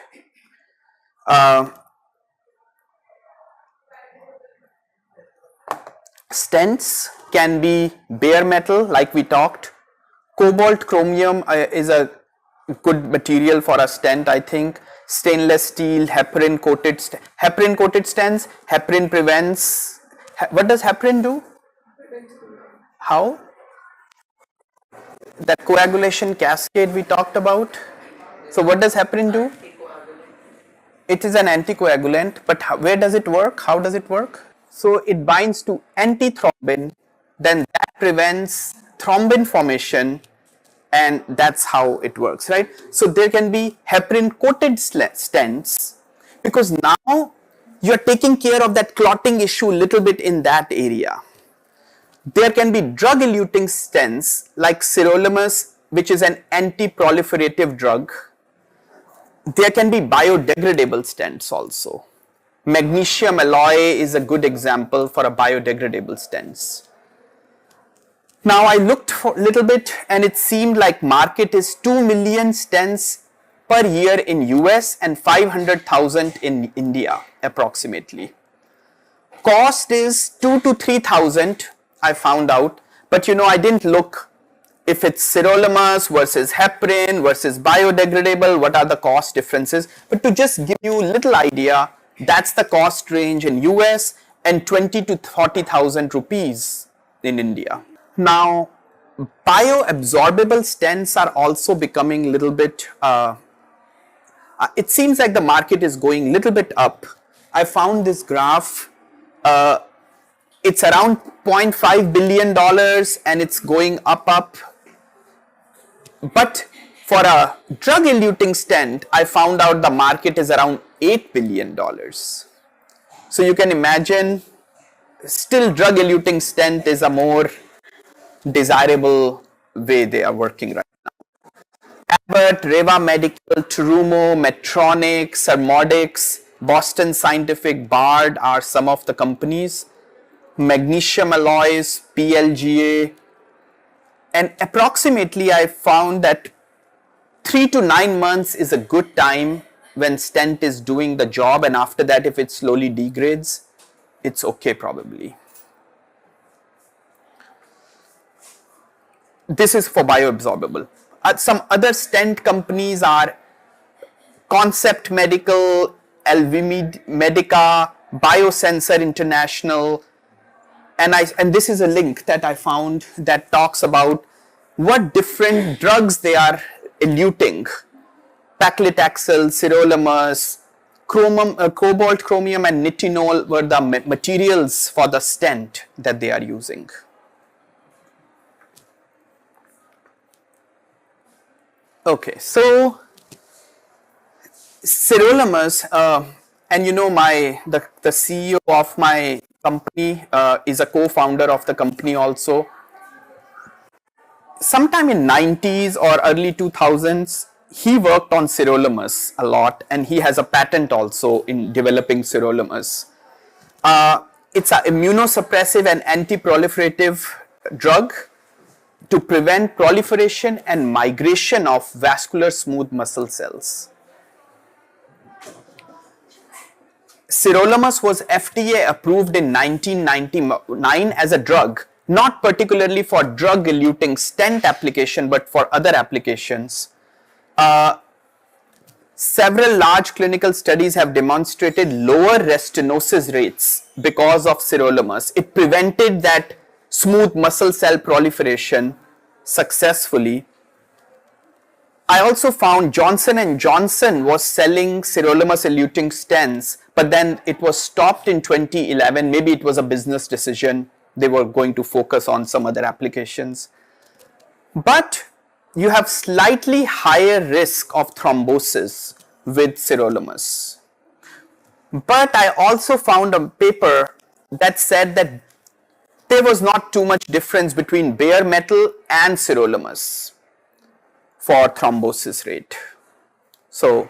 Stents can be bare metal like we talked. Cobalt chromium is a good material for a stent, I think. Stainless steel, heparin coated stents. Heparin prevents. What does heparin do? How? That coagulation cascade we talked about. So what does heparin do? It is an anticoagulant, but where does it work? How does it work? So it binds to antithrombin, then that prevents thrombin formation, and that's how it works, right? So there can be heparin coated stents, because now you are taking care of that clotting issue a little bit in that area. There can be drug eluting stents like sirolimus, which is an anti-proliferative drug. There can be biodegradable stents also. Magnesium alloy is a good example for a biodegradable stents. Now I looked for a little bit and it seemed like market is 2 million stents per year in US and 500,000 in India approximately. Cost is 2 to 3,000 I found out, but I didn't look if it's sirolimus versus heparin versus biodegradable, what are the cost differences, but to just give you a little idea, that's the cost range in US and 20 to 40,000 rupees in India. Now, bioabsorbable stents are also becoming a little bit, it seems like the market is going a little bit up. I found this graph, it's around $0.5 billion and it's going up. But for a drug eluting stent, I found out the market is around $8 billion. So you can imagine, still drug eluting stent is a more desirable way they are working right now. Abbott, Reva Medical, Terumo, Medtronic, Thermodix, Boston Scientific, Bard are some of the companies. Magnesium alloys, PLGA, and approximately I found that 3 to 9 months is a good time when stent is doing the job, and after that if it slowly degrades, it's okay probably. This is for bioabsorbable. Some other stent companies are Concept Medical, LV Medica, Biosensor International, and this is a link that I found that talks about what different drugs they are eluting. Paclitaxel, sirolimus, cobalt, chromium and nitinol were the materials for the stent that they are using. Okay, so sirolimus, and the CEO of my company is a co-founder of the company also. Sometime in 90s or early 2000s, he worked on sirolimus a lot, and he has a patent also in developing sirolimus. It's an immunosuppressive and anti-proliferative drug. to prevent proliferation and migration of vascular smooth muscle cells. Sirolimus was FDA approved in 1999 as a drug, not particularly for drug-eluting stent application, but for other applications. Several large clinical studies have demonstrated lower restenosis rates because of sirolimus. It prevented that smooth muscle cell proliferation successfully. I also found Johnson & Johnson was selling sirolimus eluting stents, but then it was stopped in 2011. Maybe it was a business decision. They were going to focus on some other applications. But you have slightly higher risk of thrombosis with sirolimus. But I also found a paper that said that there was not too much difference between bare metal and sirolimus for thrombosis rate. So,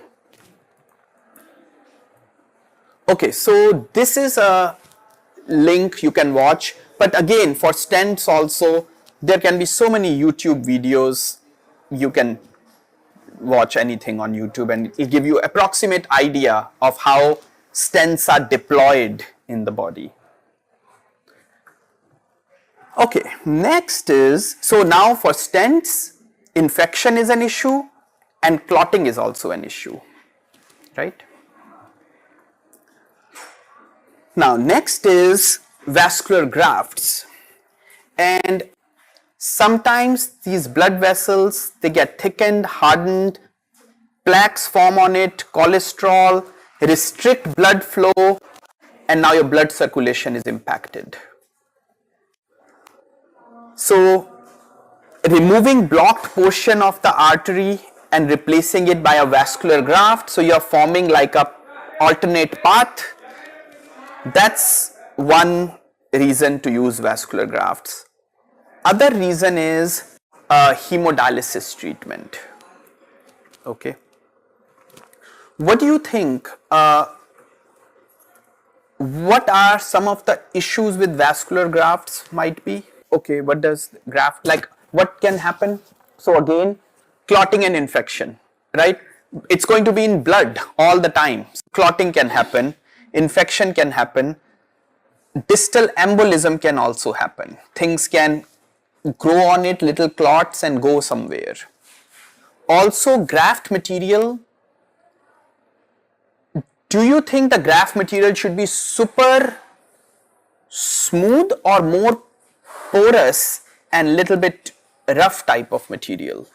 okay, so this is a link you can watch, but again for stents also there can be so many YouTube videos. You can watch anything on YouTube and it will give you approximate idea of how stents are deployed in the body. Okay, next is, so now for stents, infection is an issue and clotting is also an issue, right? Now next is vascular grafts, and sometimes these blood vessels, they get thickened, hardened, plaques form on it, cholesterol, restrict blood flow, and now your blood circulation is impacted. So removing blocked portion of the artery and replacing it by a vascular graft, so you are forming like a alternate path. That's one reason to use vascular grafts. Other reason is hemodialysis treatment. Okay. What do you think? What are some of the issues with vascular grafts might be? Okay, what does graft, like what can happen? So again, clotting and infection, right? It's going to be in blood all the time. Clotting can happen, infection can happen, distal embolism can also happen. Things can grow on it, little clots, and go somewhere. Also, graft material, do you think the graft material should be super smooth or more porous and little bit rough type of material?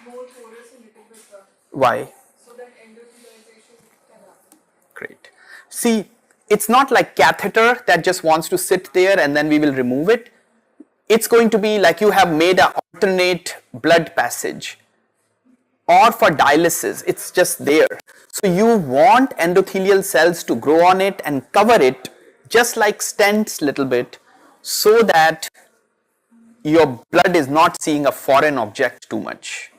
More porous and little bit rough, Why? so that endothelialization can happen. Great. See, it's not like catheter that just wants to sit there and then we will remove it. It's going to be like you have made an alternate blood passage, or for dialysis, it's just there. So you want endothelial cells to grow on it and cover it just like stents little bit, so that your blood is not seeing a foreign object too much.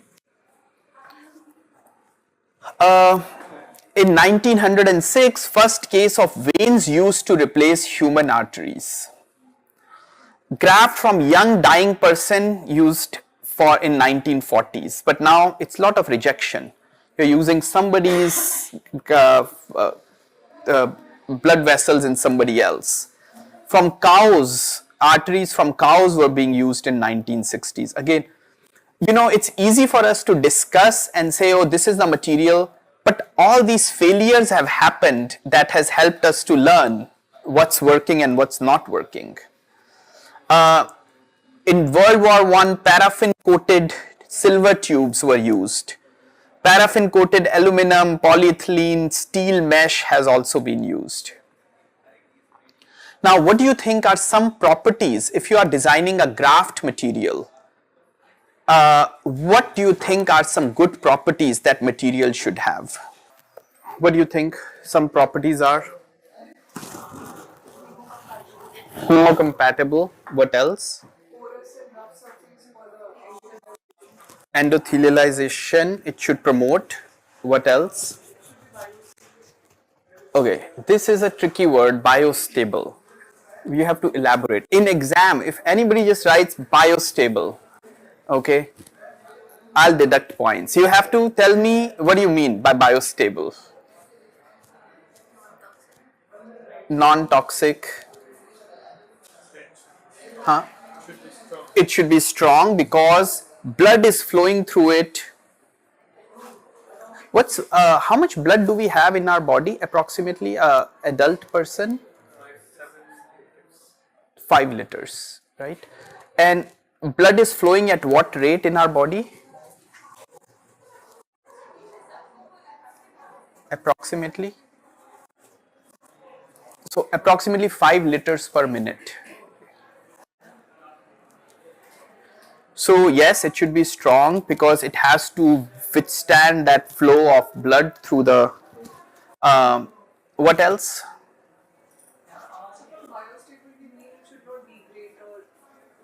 In 1906, first case of veins used to replace human arteries. Graft from young dying person used for in 1940s, but now it's a lot of rejection. You're using somebody's blood vessels in somebody else. From cows, arteries from cows were being used in 1960s. Again, you know, it's easy for us to discuss and say, oh, this is the material, but all these failures have happened that has helped us to learn what's working and what's not working. In World War I, paraffin-coated silver tubes were used. Paraffin-coated aluminum, polyethylene, steel mesh has also been used. Now, what do you think are some properties if you are designing a graft material? What do you think are some good properties that material should have? What do you think some properties are? More compatible. What else? Porous and rough surface for the Endothelialization, it should promote. What else? Okay, this is a tricky word, biostable. You have to elaborate. In exam, if anybody just writes biostable, okay, I'll deduct points. You have to tell me what do you mean by biostable. Non-toxic. Huh? It should be strong because blood is flowing through it. What's how much blood do we have in our body approximately? Adult person? 5 liters, right? And blood is flowing at what rate in our body? Approximately. So approximately 5 liters per minute. So yes, it should be strong because it has to withstand that flow of blood through the. What else? Biostable we mean it should not degrade or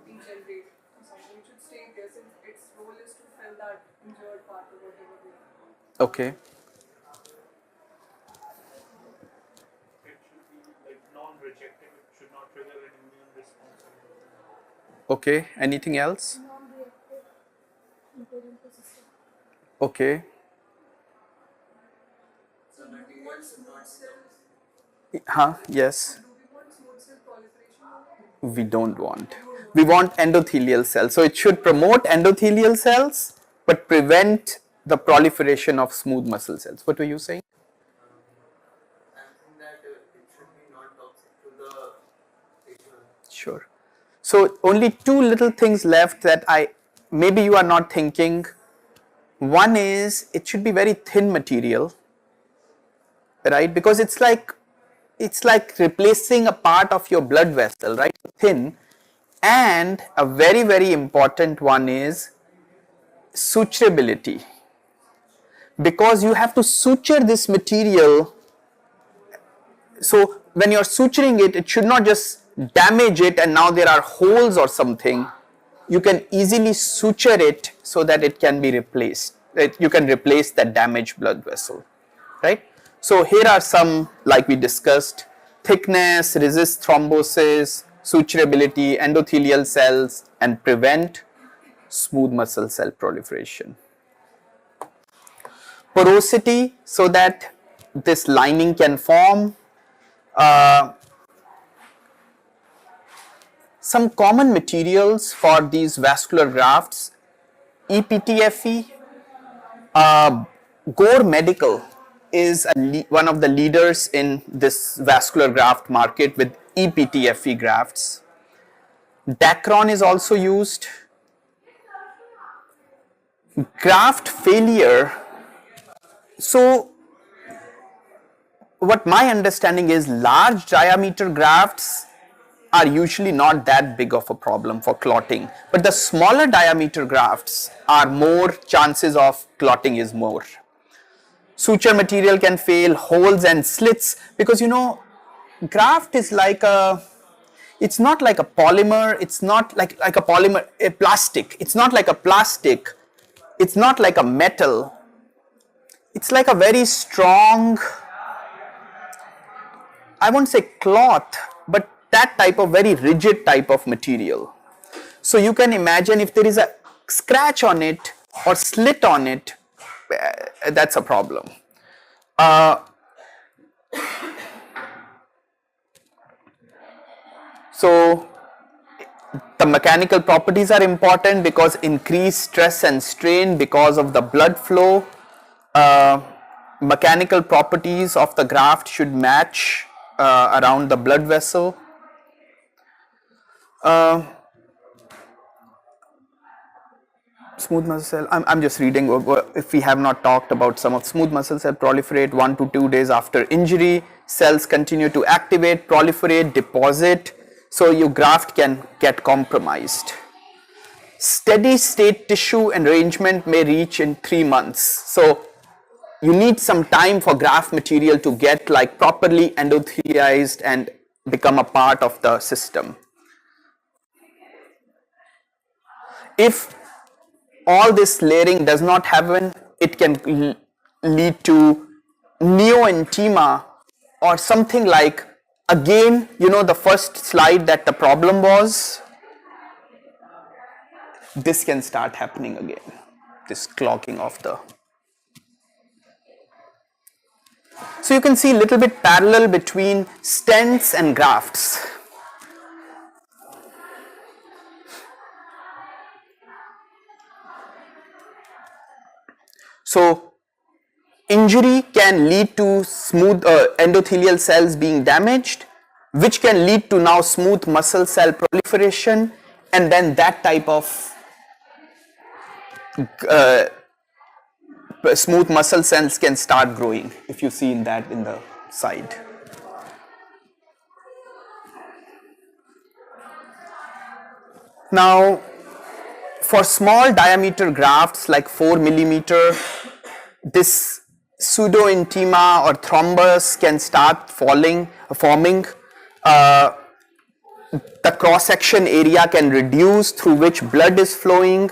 degenerate or something. It should stay there since its role is to fill that injured part or whatever we have. Okay. It should be like non-rejective. It should not trigger an immune response. Okay. Anything else? Okay. So do we want smooth cells? Huh? Yes. Do we want smooth cell proliferation? We don't want. We want endothelial cells. So it should promote endothelial cells but prevent the proliferation of smooth muscle cells. What were you saying? I think that it should be non-toxic to the patient. Sure. So only two little things left that maybe you are not thinking. One is it should be very thin material, right? Because it's like replacing a part of your blood vessel, right? Thin. And a very, very important one is suturability, because you have to suture this material. So when you're suturing it, it should not just damage it and now there are holes or something. You can easily suture it so that it can be replaced. You can replace that damaged blood vessel, right? So here are some, like we discussed: thickness, resist thrombosis, suturability, endothelial cells, and prevent smooth muscle cell proliferation. Porosity, so that this lining can form. Some common materials for these vascular grafts: EPTFE. Gore Medical is one of the leaders in this vascular graft market with EPTFE grafts. Dacron is also used. Graft failure. So what my understanding is, large diameter grafts are usually not that big of a problem for clotting, but the smaller diameter grafts are more, chances of clotting is more. Suture material can fail, holes and slits, because graft is like it's not like a polymer, it's not like a polymer, a plastic, it's not like a plastic, it's not like a metal, it's like a very strong, I won't say cloth, but that type of very rigid type of material. So you can imagine if there is a scratch on it or slit on it, that's a problem. So the mechanical properties are important because increased stress and strain because of the blood flow. Mechanical properties of the graft should match around the blood vessel. Smooth muscle cell, I'm just reading if we have not talked about some of smooth muscle cell proliferate 1 to 2 days after injury. Cells continue to activate, proliferate, deposit, so your graft can get compromised. Steady state tissue enlargement may reach in 3 months. So you need some time for graft material to get like properly endothelialized and become a part of the system. If all this layering does not happen, it can lead to neoentima or something like Again, you know the first slide that the problem was, this can start happening again, this clogging of the. So you can see a little bit parallel between stents and grafts. So injury can lead to smooth endothelial cells being damaged, which can lead to now smooth muscle cell proliferation, and then that type of smooth muscle cells can start growing, if you see in that in the side. Now, for small diameter grafts like 4 millimeter, this pseudointima or thrombus can start forming. The cross-section area can reduce through which blood is flowing,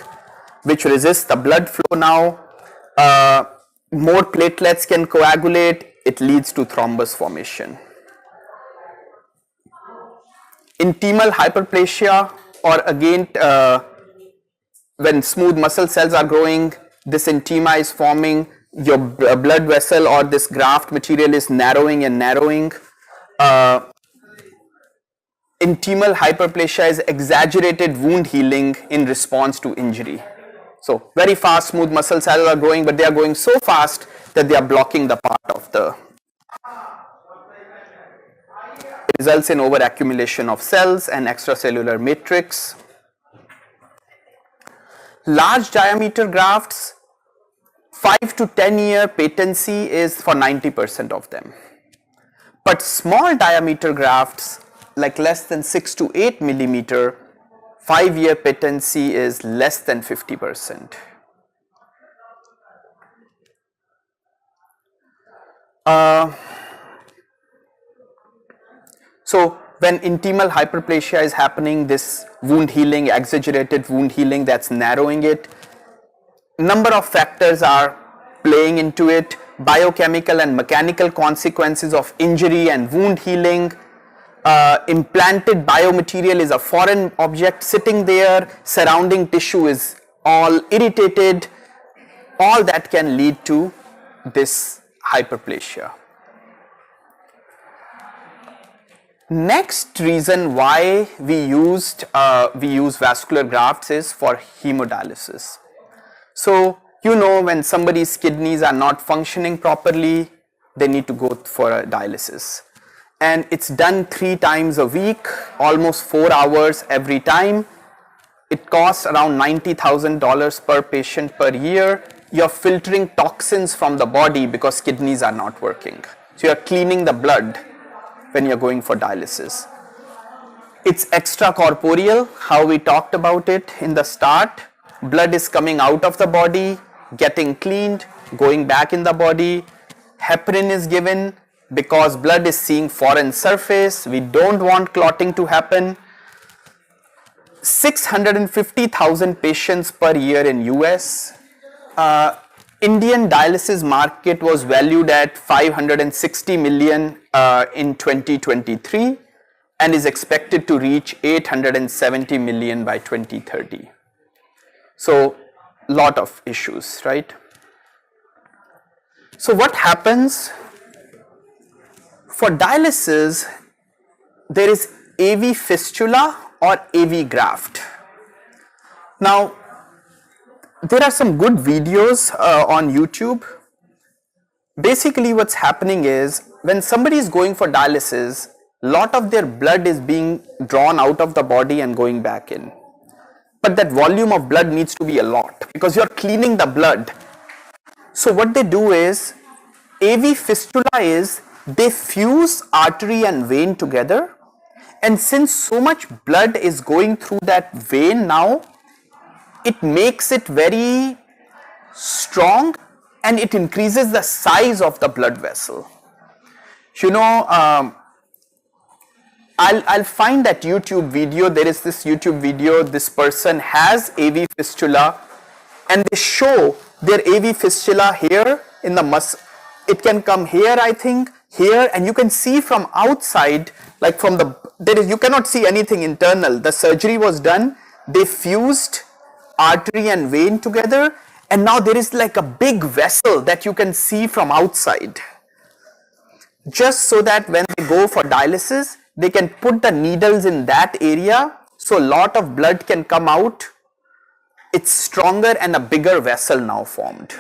which resists the blood flow now. More platelets can coagulate, it leads to thrombus formation. Intimal hyperplasia, or again when smooth muscle cells are growing, this intima is forming, your blood vessel or this graft material is narrowing and narrowing. Intimal hyperplasia is exaggerated wound healing in response to injury. So very fast smooth muscle cells are growing, but they are going so fast that they are blocking the part of the. It results in overaccumulation of cells and extracellular matrix. Large diameter grafts, 5 to 10 year patency is for 90% of them. But small diameter grafts like less than 6 to 8 millimeter, 5 year patency is less than 50%. So when intimal hyperplasia is happening, this wound healing, exaggerated wound healing, that's narrowing it. Number of factors are playing into it, biochemical and mechanical consequences of injury and wound healing. Implanted biomaterial is a foreign object sitting there, surrounding tissue is all irritated, all that can lead to this hyperplasia. Next reason why we use vascular grafts is for hemodialysis. So you know, when somebody's kidneys are not functioning properly, they need to go for a dialysis. And it's done 3 times a week, almost 4 hours every time. It costs around $90,000 per patient per year. You're filtering toxins from the body because kidneys are not working. So you're cleaning the blood when you're going for dialysis. It's extracorporeal, how we talked about it in the start. Blood is coming out of the body, getting cleaned, going back in the body. Heparin is given because blood is seeing foreign surface. We don't want clotting to happen. 650,000 patients per year in US. Indian dialysis market was valued at 560 million in 2023 and is expected to reach 870 million by 2030. So lot of issues, right? So what happens for dialysis? There is AV fistula or AV graft. Now there are some good videos on YouTube. Basically what's happening is when somebody is going for dialysis, lot of their blood is being drawn out of the body and going back in. But that volume of blood needs to be a lot because you're cleaning the blood. So what they do is, AV fistula is they fuse artery and vein together, and since so much blood is going through that vein now, it makes it very strong and it increases the size of the blood vessel. You know, I'll find that YouTube video. There is this YouTube video, this person has AV fistula and they show their AV fistula here in the muscle, it can come here, I think, here, and you can see from outside, like from the, you cannot see anything internal. The surgery was done, they fused artery and vein together, and now there is like a big vessel that you can see from outside. Just so that when they go for dialysis, they can put the needles in that area, so a lot of blood can come out. It's stronger and a bigger vessel now formed.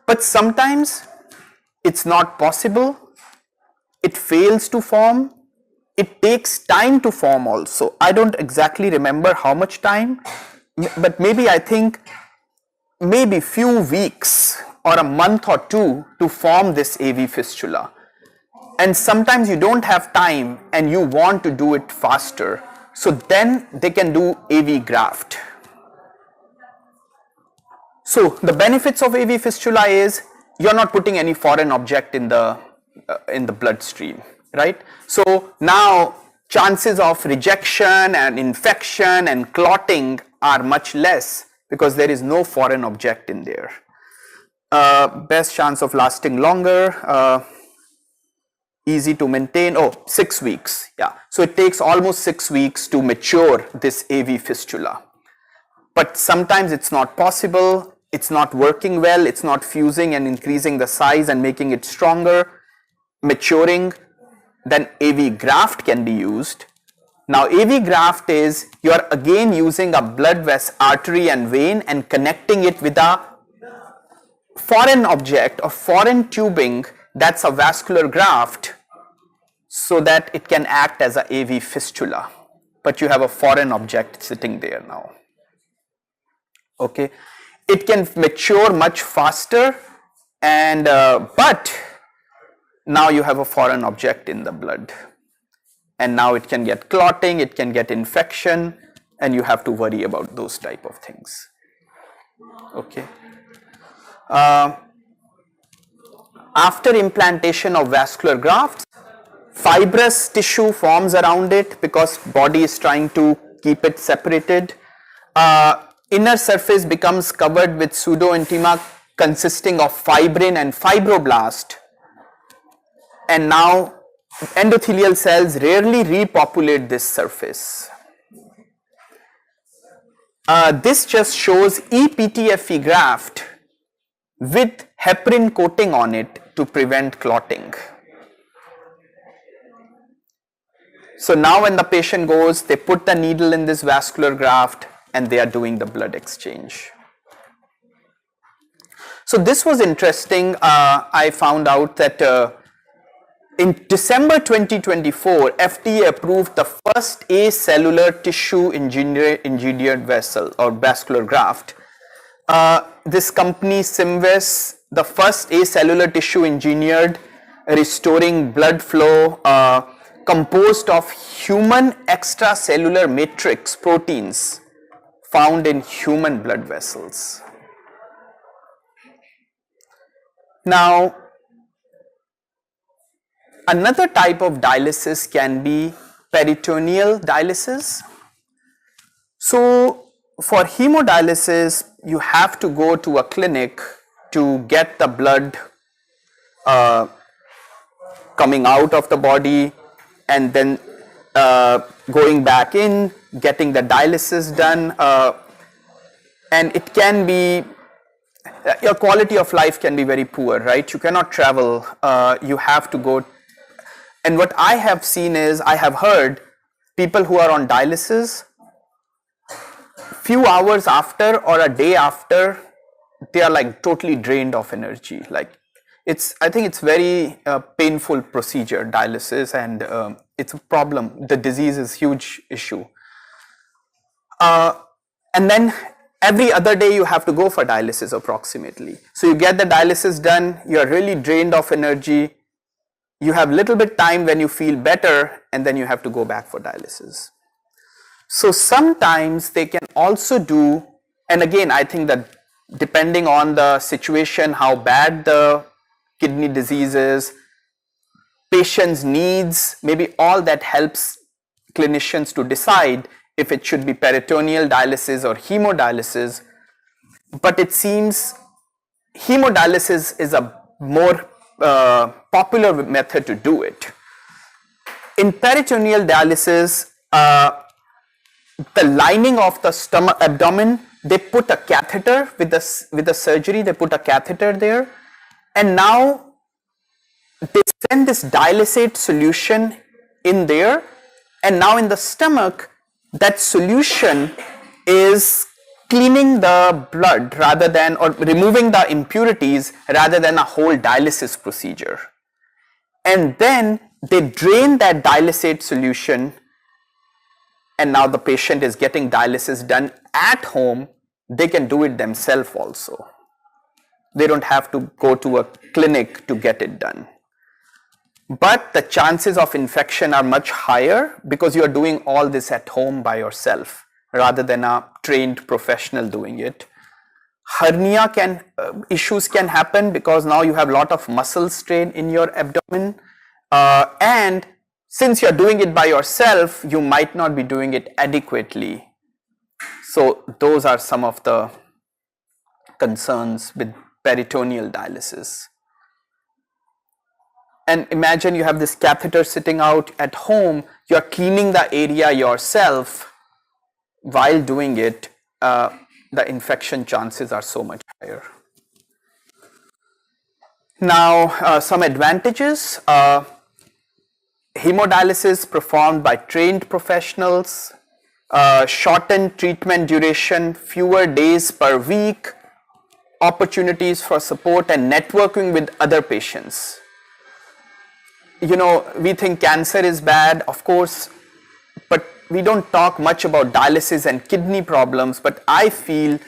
But sometimes it's not possible, it fails to form, it takes time to form also. I don't exactly remember how much time, but maybe I think maybe few weeks or a month or two to form this AV fistula. And sometimes you don't have time and you want to do it faster, so then they can do AV graft. So the benefits of AV fistula is you're not putting any foreign object in the bloodstream, right? So now chances of rejection and infection and clotting are much less because there is no foreign object in there. Best chance of lasting longer, easy to maintain, 6 weeks, yeah. So it takes almost 6 weeks to mature this AV fistula. But sometimes it's not possible, it's not working well, it's not fusing and increasing the size and making it stronger, maturing, then AV graft can be used. Now AV graft is, you are again using a blood vessel, artery and vein and connecting it with a foreign object or foreign tubing, that's a vascular graft, so that it can act as a AV fistula. But you have a foreign object sitting there now. Okay, it can mature much faster, and but now you have a foreign object in the blood, and now it can get clotting, it can get infection, and you have to worry about those type of things. Okay. After implantation of vascular grafts, fibrous tissue forms around it because body is trying to keep it separated. Inner surface becomes covered with pseudointima consisting of fibrin and fibroblast, and now endothelial cells rarely repopulate this surface. This just shows ePTFE graft with heparin coating on it to prevent clotting. So now when the patient goes, they put the needle in this vascular graft and they are doing the blood exchange. So this was interesting. I found out that in December 2024, FDA approved the first acellular tissue engineered vessel or vascular graft. This company Symvess, the first acellular tissue engineered restoring blood flow composed of human extracellular matrix proteins found in human blood vessels. Now, another type of dialysis can be peritoneal dialysis. So, for hemodialysis, you have to go to a clinic to get the blood coming out of the body and then going back in, getting the dialysis done, and it can be, your quality of life can be very poor, right? You cannot travel, you have to go. And what I have seen is, I have heard people who are on dialysis, few hours after or a day after, they are like totally drained of energy. Like I think it's very painful procedure, dialysis, and it's a problem. The disease is a huge issue. And then every other day you have to go for dialysis approximately. So you get the dialysis done, you are really drained of energy, you have little bit time when you feel better, and then you have to go back for dialysis. So sometimes they can also do, and again I think that depending on the situation, how bad the kidney disease is, patient's needs, maybe all that helps clinicians to decide if it should be peritoneal dialysis or hemodialysis. But it seems hemodialysis is a more popular method to do it. In peritoneal dialysis, the lining of the stomach abdomen, they put a catheter with the surgery, they put a catheter there, and now they send this dialysate solution in there, and now in the stomach that solution is cleaning the blood rather than, or removing the impurities rather than a whole dialysis procedure. And then they drain that dialysate solution, and now the patient is getting dialysis done at home. They can do it themselves also. They don't have to go to a clinic to get it done. But the chances of infection are much higher because you are doing all this at home by yourself rather than a trained professional doing it. Hernia issues can happen because now you have a lot of muscle strain in your abdomen, and since you're doing it by yourself, you might not be doing it adequately. So those are some of the concerns with peritoneal dialysis. And imagine you have this catheter sitting out at home, you're cleaning the area yourself. While doing it, the infection chances are so much higher. Now, some advantages. Hemodialysis performed by trained professionals, shortened treatment duration, fewer days per week, opportunities for support and networking with other patients. You know, we think cancer is bad, of course, but we don't talk much about dialysis and kidney problems. But I feel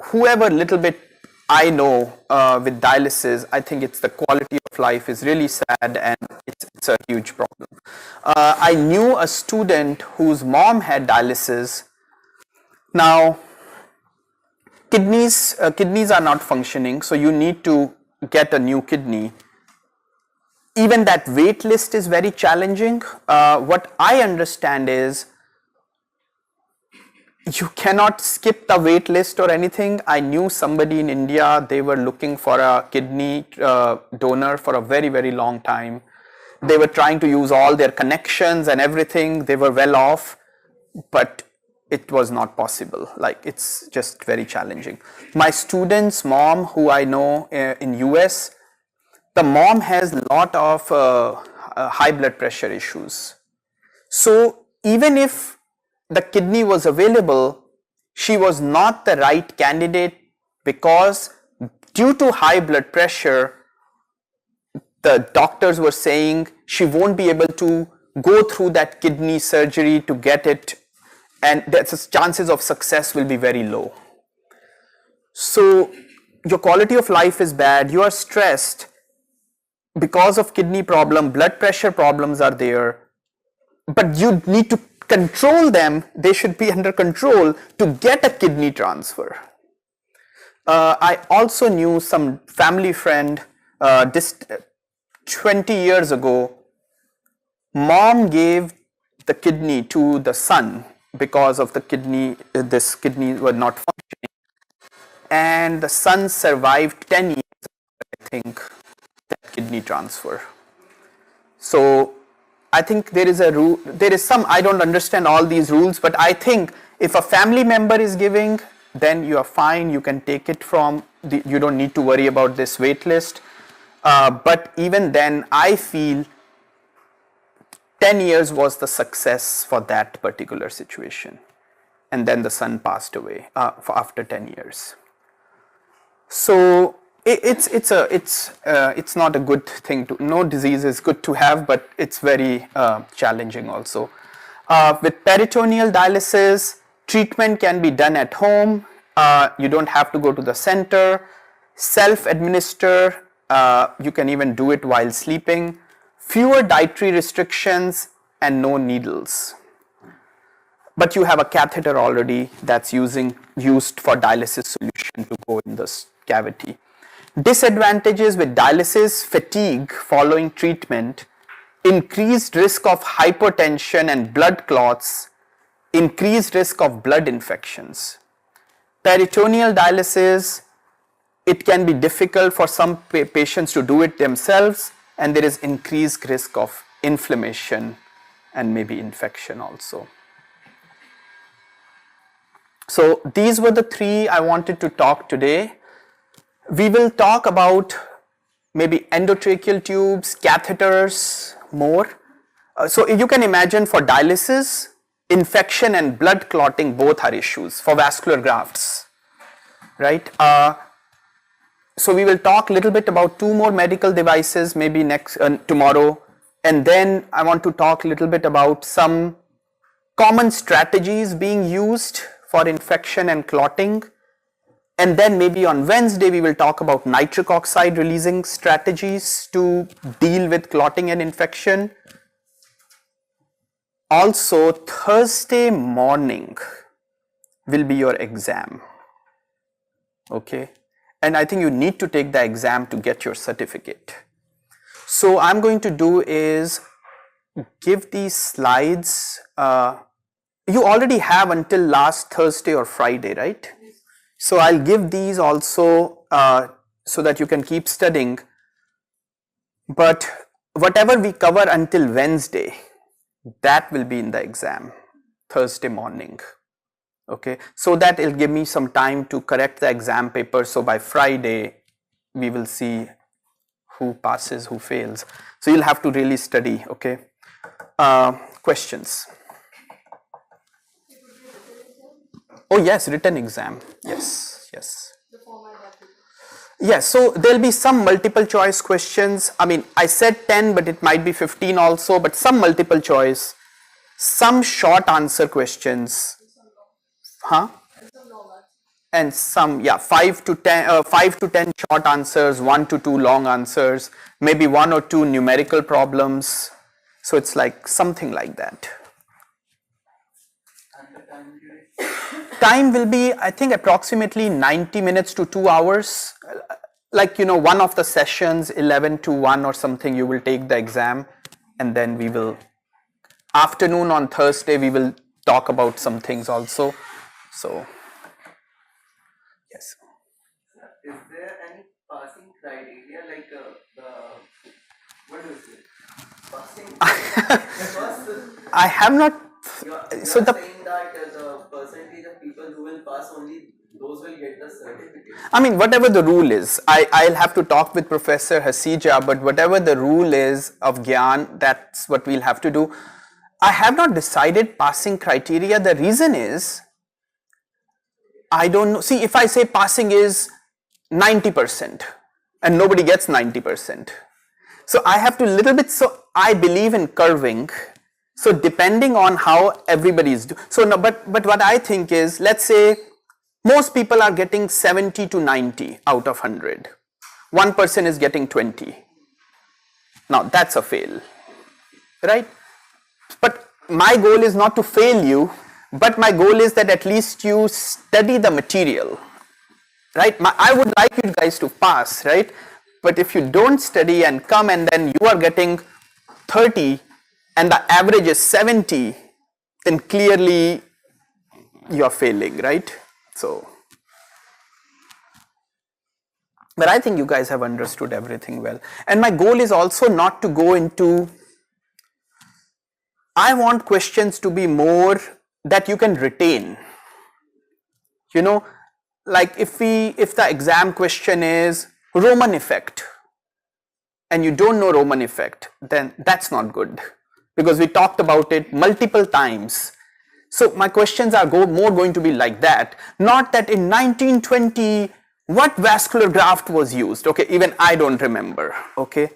whoever little bit I know with dialysis, I think it's the quality of life is really sad, and it's a huge problem. I knew a student whose mom had dialysis. Now, kidneys are not functioning, so you need to get a new kidney. Even that wait list is very challenging. What I understand is you cannot skip the wait list or anything. I knew somebody in India, they were looking for a kidney donor for a very, very long time. They were trying to use all their connections and everything. They were well off, but it was not possible. Like, it's just very challenging. My student's mom, who I know in US, the mom has a lot of high blood pressure issues. So even if the kidney was available, she was not the right candidate because due to high blood pressure, the doctors were saying she won't be able to go through that kidney surgery to get it, and the chances of success will be very low. So your quality of life is bad, you are stressed because of kidney problem, blood pressure problems are there, but you need to control them. They should be under control to get a kidney transfer. I also knew some family friend, 20 years ago, mom gave the kidney to the son because of the kidney, this kidney were not functioning, and the son survived 10 years, I think, that kidney transfer. So I think there is a rule, there is some, I don't understand all these rules, but I think if a family member is giving, then you are fine, you can take it from, you don't need to worry about this wait list. But even then, I feel 10 years was the success for that particular situation. And then the son passed away after 10 years. So it's not a good thing to, no disease is good to have, but it's very challenging also. With peritoneal dialysis, treatment can be done at home. You don't have to go to the center. Self-administer, you can even do it while sleeping. Fewer dietary restrictions and no needles. But you have a catheter already that's used for dialysis solution to go in this cavity. Disadvantages with dialysis: fatigue following treatment, increased risk of hypertension and blood clots, increased risk of blood infections. Peritoneal dialysis, it can be difficult for some patients to do it themselves, and there is increased risk of inflammation and maybe infection also. So these were the three I wanted to talk today. We will talk about maybe endotracheal tubes, catheters more. So you can imagine for dialysis, infection and blood clotting both are issues for vascular grafts, right? So we will talk a little bit about two more medical devices maybe tomorrow, and then I want to talk a little bit about some common strategies being used for infection and clotting, and then maybe on Wednesday we will talk about nitric oxide releasing strategies to deal with clotting and infection. Also, Thursday morning will be your exam, okay? And I think you need to take the exam to get your certificate. So I'm going to do is give these slides. You already have until last Thursday or Friday, right? So I'll give these also so that you can keep studying. But whatever we cover until Wednesday, that will be in the exam Thursday morning. Okay, so that it'll give me some time to correct the exam paper. So by Friday, we will see who passes, who fails. So you'll have to really study, okay? Questions? Oh yes, written exam. Yes, yes. Yes, so there'll be some multiple choice questions. I mean, I said 10, but it might be 15 also, but some multiple choice, some short answer questions. Huh? And some, yeah, 5 to 10 short answers, 1 to 2 long answers, maybe 1 or 2 numerical problems. So it's like something like that. And the time duration? Time will be, I think, approximately 90 minutes to 2 hours. Like, you know, one of the sessions, 11 to 1 or something, you will take the exam, and then we will, afternoon on Thursday, we will talk about some things also. So, yes. Is there any passing criteria like what is it? Passing. I have not. You're So the saying that the percentage of people who will pass only those will get the certificate. I mean, whatever the rule is, I'll have to talk with Professor Hasija, but whatever the rule is of Gyan, that's what we'll have to do. I have not decided passing criteria. The reason is, I don't know. See, if I say passing is 90% and nobody gets 90%. So I have to little bit, so I believe in curving. So depending on how everybody is doing. So no, but what I think is, let's say most people are getting 70 to 90 out of 100. One person is getting 20. Now that's a fail, right? But my goal is not to fail you, but my goal is that at least you study the material, right? I would like you guys to pass, right? But if you don't study and come and then you are getting 30 and the average is 70, then clearly you are failing, right? So, but I think you guys have understood everything well. And my goal is also not to go into, I want questions to be more that you can retain. You know, like if the exam question is Roman effect and you don't know Roman effect, then that's not good, because we talked about it multiple times. So my questions are more going to be like that, not that in 1920 what vascular graft was used. Okay, even I don't remember. Okay,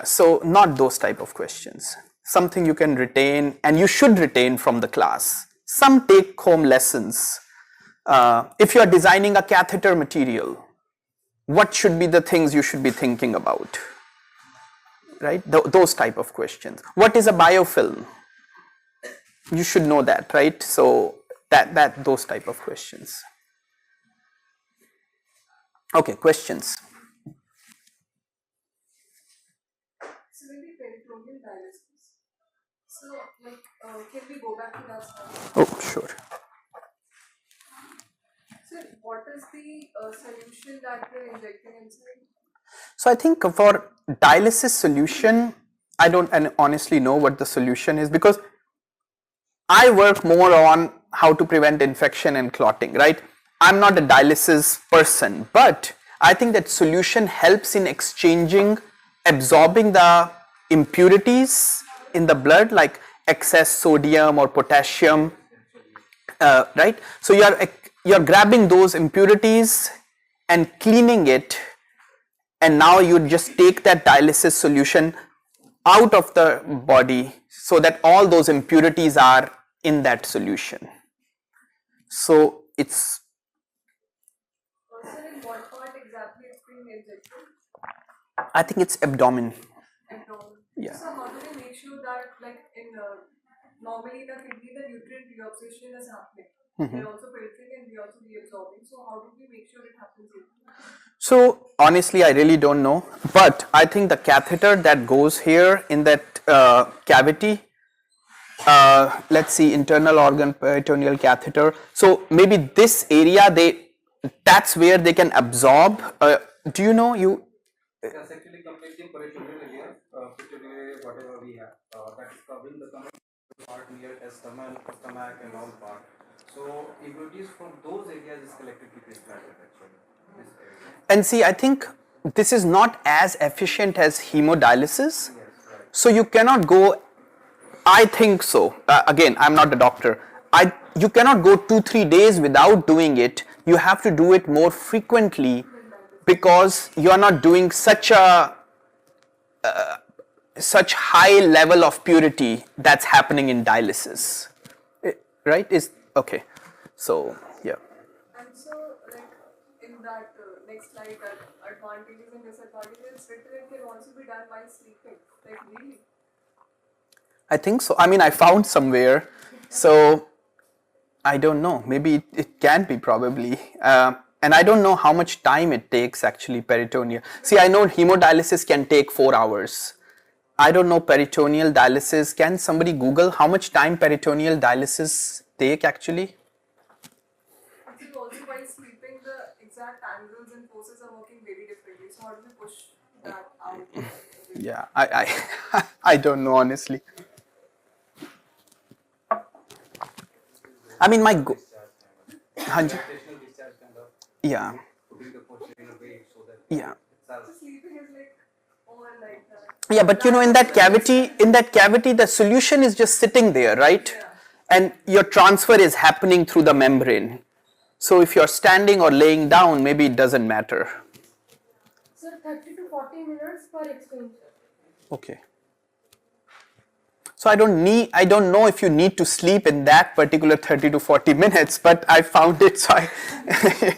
so not those type of questions. Something you can retain and you should retain from the class. Some take home lessons. If you are designing a catheter material, what should be the things you should be thinking about, right? Those type of questions. What is a biofilm? You should know that, right? So those type of questions. Okay, questions. So maybe peritoneal dialysis. So like, can we go back to that slide? Oh, sure. So what is the solution that they're injecting inside? So I think for dialysis solution, I don't honestly know what the solution is, because I work more on how to prevent infection and clotting, right? I'm not a dialysis person, but I think that solution helps in absorbing the impurities in the blood, like excess sodium or potassium, right? So you're grabbing those impurities and cleaning it, and now you just take that dialysis solution out of the body so that all those impurities are in that solution. So it's, Also, in what part exactly it's being injected? I think it's abdomen. Abdomen. Yeah. So how do they make sure that, like in normally the kidney, the nutrient reabsorption is happening. They're also filtering and we also reabsorbing. So how do we make sure it happens? So honestly, I really don't know, but I think the catheter that goes here in that cavity, let's see, internal organ peritoneal catheter. So maybe this area, that's where they can absorb. Do you know you? That's actually completely peritoneal area, peritoneal whatever we have, that is covering the common part near stomach and all part. So impurities from those areas is collected to this bladder actually. This area. And see, I think this is not as efficient as hemodialysis. Yes, right. So you cannot go, I think so. Again, I'm not a doctor. You cannot go 2-3 days without doing it. You have to do it more frequently, because you are not doing such high level of purity that's happening in dialysis. Right? Is okay. So yeah. And so, like in that next slide, that advantages and disadvantages, it can also be done while sleeping. Like really? I think so. I mean, I found somewhere. So I don't know. Maybe it can be probably. And I don't know how much time it takes actually, peritoneal. See, I know hemodialysis can take 4 hours. I don't know peritoneal dialysis. Can somebody Google how much time peritoneal dialysis take actually? Because also while sleeping, the exact angles and forces are working very differently. So how do we push that out? Yeah, I don't know honestly. I mean, my Hanji. Gravitational discharge kind of Yeah, putting the posture in a way so that yeah. So sleeping is like all like that. Yeah, but you know, in that cavity, the solution is just sitting there, right? Yeah. And your transfer is happening through the membrane. So if you're standing or laying down, maybe it doesn't matter. Sir, 30 to 40 minutes per exchange. Okay. So I don't know if you need to sleep in that particular 30 to 40 minutes, but I found it, so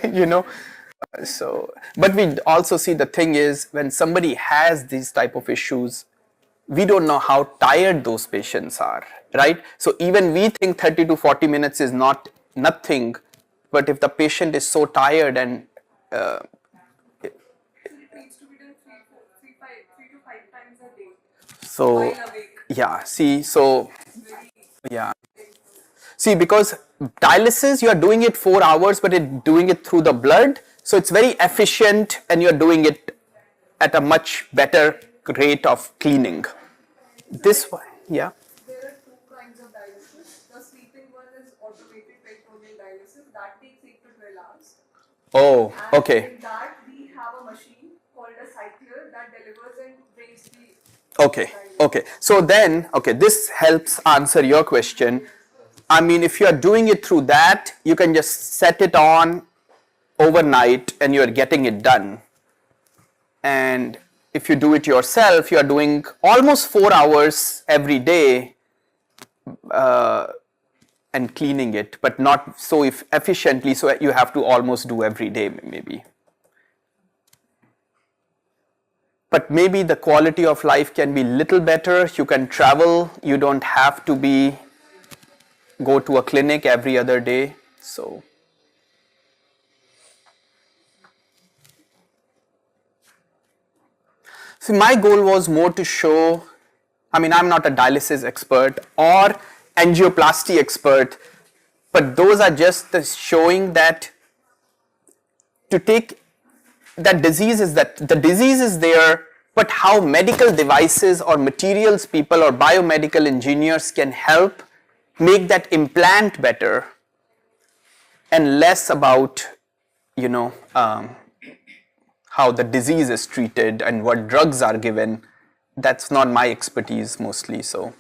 you know. So, but we also see, the thing is, when somebody has these type of issues, we don't know how tired those patients are, right? So even we think 30 to 40 minutes is nothing, but if the patient is so tired and It needs to be done 3 to 5 times a day. so While awake. yeah, see, so Very yeah. See, because dialysis, you are doing it 4 hours, but doing it through the blood, so it's very efficient, and you're doing it at a much better rate of cleaning. This one, yeah. There are 2 kinds of dialysis. The sleeping one is automated peritoneal dialysis. That takes 8 to 12 hours. Oh, And okay. in that we have a machine called a cycler that delivers and brings the Okay. So then, this helps answer your question. I mean, if you are doing it through that, you can just set it on overnight and you are getting it done. And if you do it yourself, you are doing almost 4 hours every day and cleaning it, but not so efficiently, so you have to almost do every day maybe. But maybe the quality of life can be little better. You can travel, you don't have to go to a clinic every other day. So see, my goal was more to show, I mean, I'm not a dialysis expert or angioplasty expert, but those are just showing that to take that disease is that the disease is there, but how medical devices or materials people or biomedical engineers can help make that implant better, and less about, you know, how the disease is treated and what drugs are given. That's not my expertise mostly. So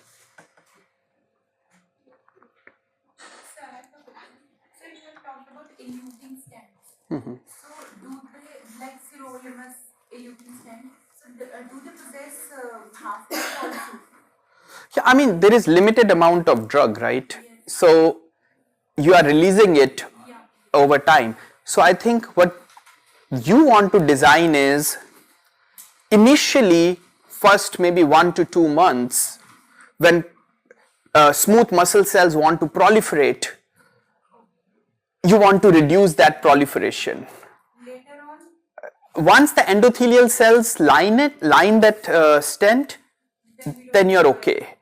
So I have a question. So you have talked about eluting stents. So do they, like sirolimus eluting stent, so do they possess half-life also? yeah, I mean there is limited amount of drug, right? So you are releasing it over time. So I think what you want to design is initially first maybe 1 to 2 months when smooth muscle cells want to proliferate, you want to reduce that proliferation. Later on, Once the endothelial cells line that stent, then you're okay,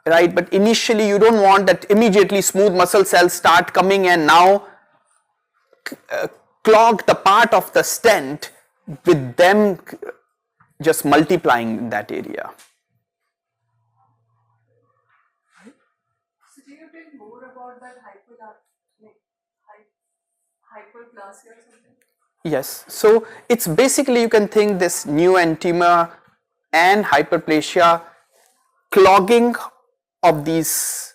right? But initially you don't want that immediately smooth muscle cells start coming and now clog the part of the stent with them just multiplying in that area. So do you tell more about that hyperplasia or something? Yes, so it's basically, you can think this neoantima and hyperplasia clogging of these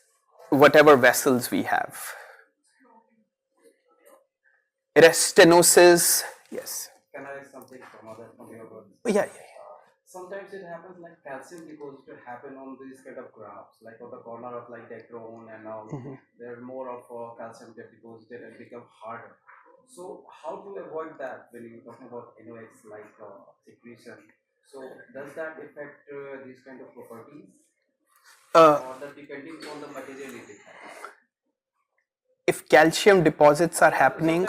whatever vessels we have. Stenosis, yes. Can I ask something from your words? Yeah. Sometimes it happens like calcium deposit happen on these kind of graphs, like on the corner of like dacron and now there's more of calcium get deposited and become harder. So how to avoid that when you're talking about NOx like secretion? So does that affect these kind of properties, or that depending on the material it has? If calcium deposits are happening,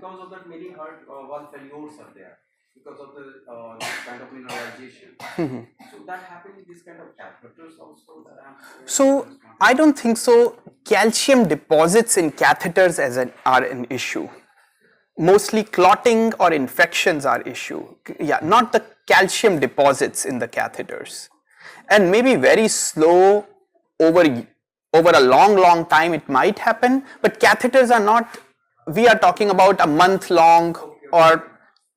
Because of that many heart valve failures are there because of the this kind of mineralization. So that happens in this kind of catheters also. so I don't think so. Calcium deposits in catheters are an issue. Mostly clotting or infections are issue. Yeah, not the calcium deposits in the catheters. And maybe very slow over a long time it might happen, but catheters are not, we are talking about a month long or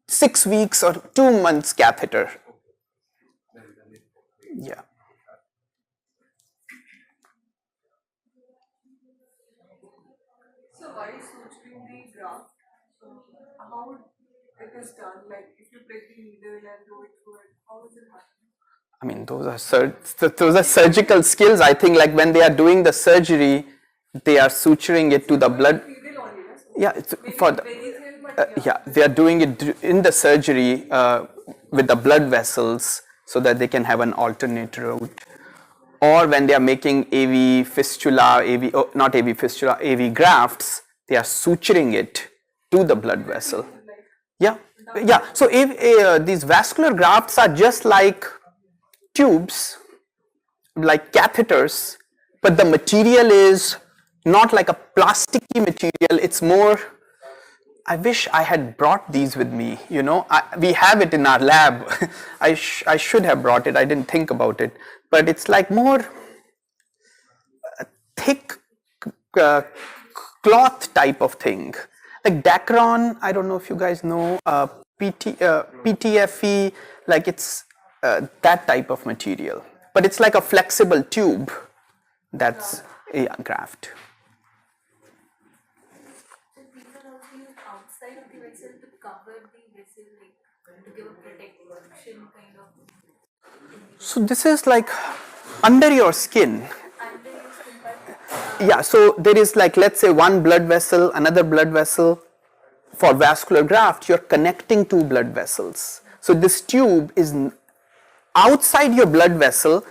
6 weeks or 2 months catheter. Yeah. So why suturing the graft? How it is done? Like if you break the needle and do it through it, how is it happening? I mean, those are surgical skills. I think like when they are doing the surgery, they are suturing it to the blood. Needle only, yes? Yeah, it's for the, Very thin, but yeah, they are doing it in the surgery with the blood vessels so that they can have an alternate route. Or when they are making AV fistula, not AV fistula, AV grafts, they are suturing it to the blood vessel. Yeah, yeah. So these vascular grafts are just like tubes, like catheters, but the material is not like a plasticky material. It's more, I wish I had brought these with me, you know. We have it in our lab. I should have brought it. I didn't think about it. But it's like more thick cloth type of thing. Like Dacron, I don't know if you guys know, PTFE, like it's that type of material. But it's like a flexible tube that's graft. so these are also used outside of the vessel to cover the vessel, like to give a protection kind of. So this is like under your skin. Under your skin, but Yeah, so there is like, let's say one blood vessel, another blood vessel. For vascular graft, you're connecting two blood vessels. So this tube is outside your blood vessel.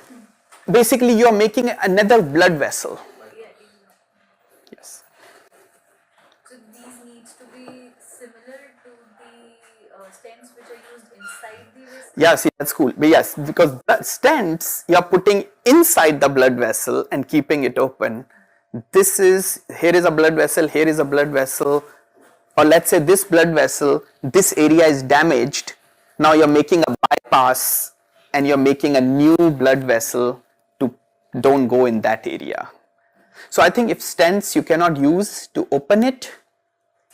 Basically, you're making another blood vessel. Yes. so these needs to be similar to the stents which are used inside the vessel. Yeah, see, that's cool. But yes, because stents, you're putting inside the blood vessel and keeping it open. This is, here is a blood vessel, here is a blood vessel. or let's say this blood vessel, this area is damaged, now you're making a bypass and you're making a new blood vessel to don't go in that area. So I think if stents you cannot use to open it,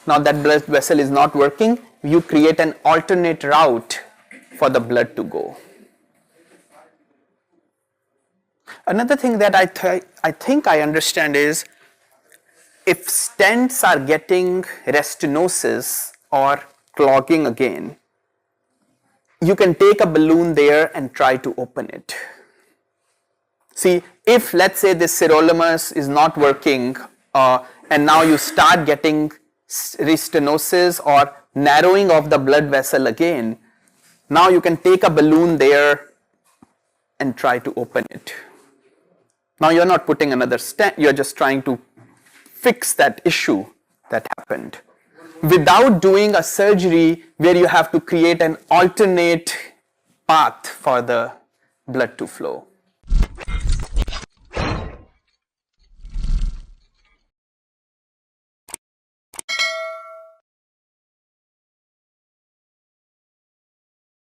now that blood vessel is not working, you create an alternate route for the blood to go. Another thing that I think I understand is, if stents are getting restenosis or clogging again, you can take a balloon there and try to open it. See, if let's say this sirolimus is not working and now you start getting restenosis or narrowing of the blood vessel again, now you can take a balloon there and try to open it. Now you're not putting another stent, you're just trying to fix that issue that happened without doing a surgery where you have to create an alternate path for the blood to flow.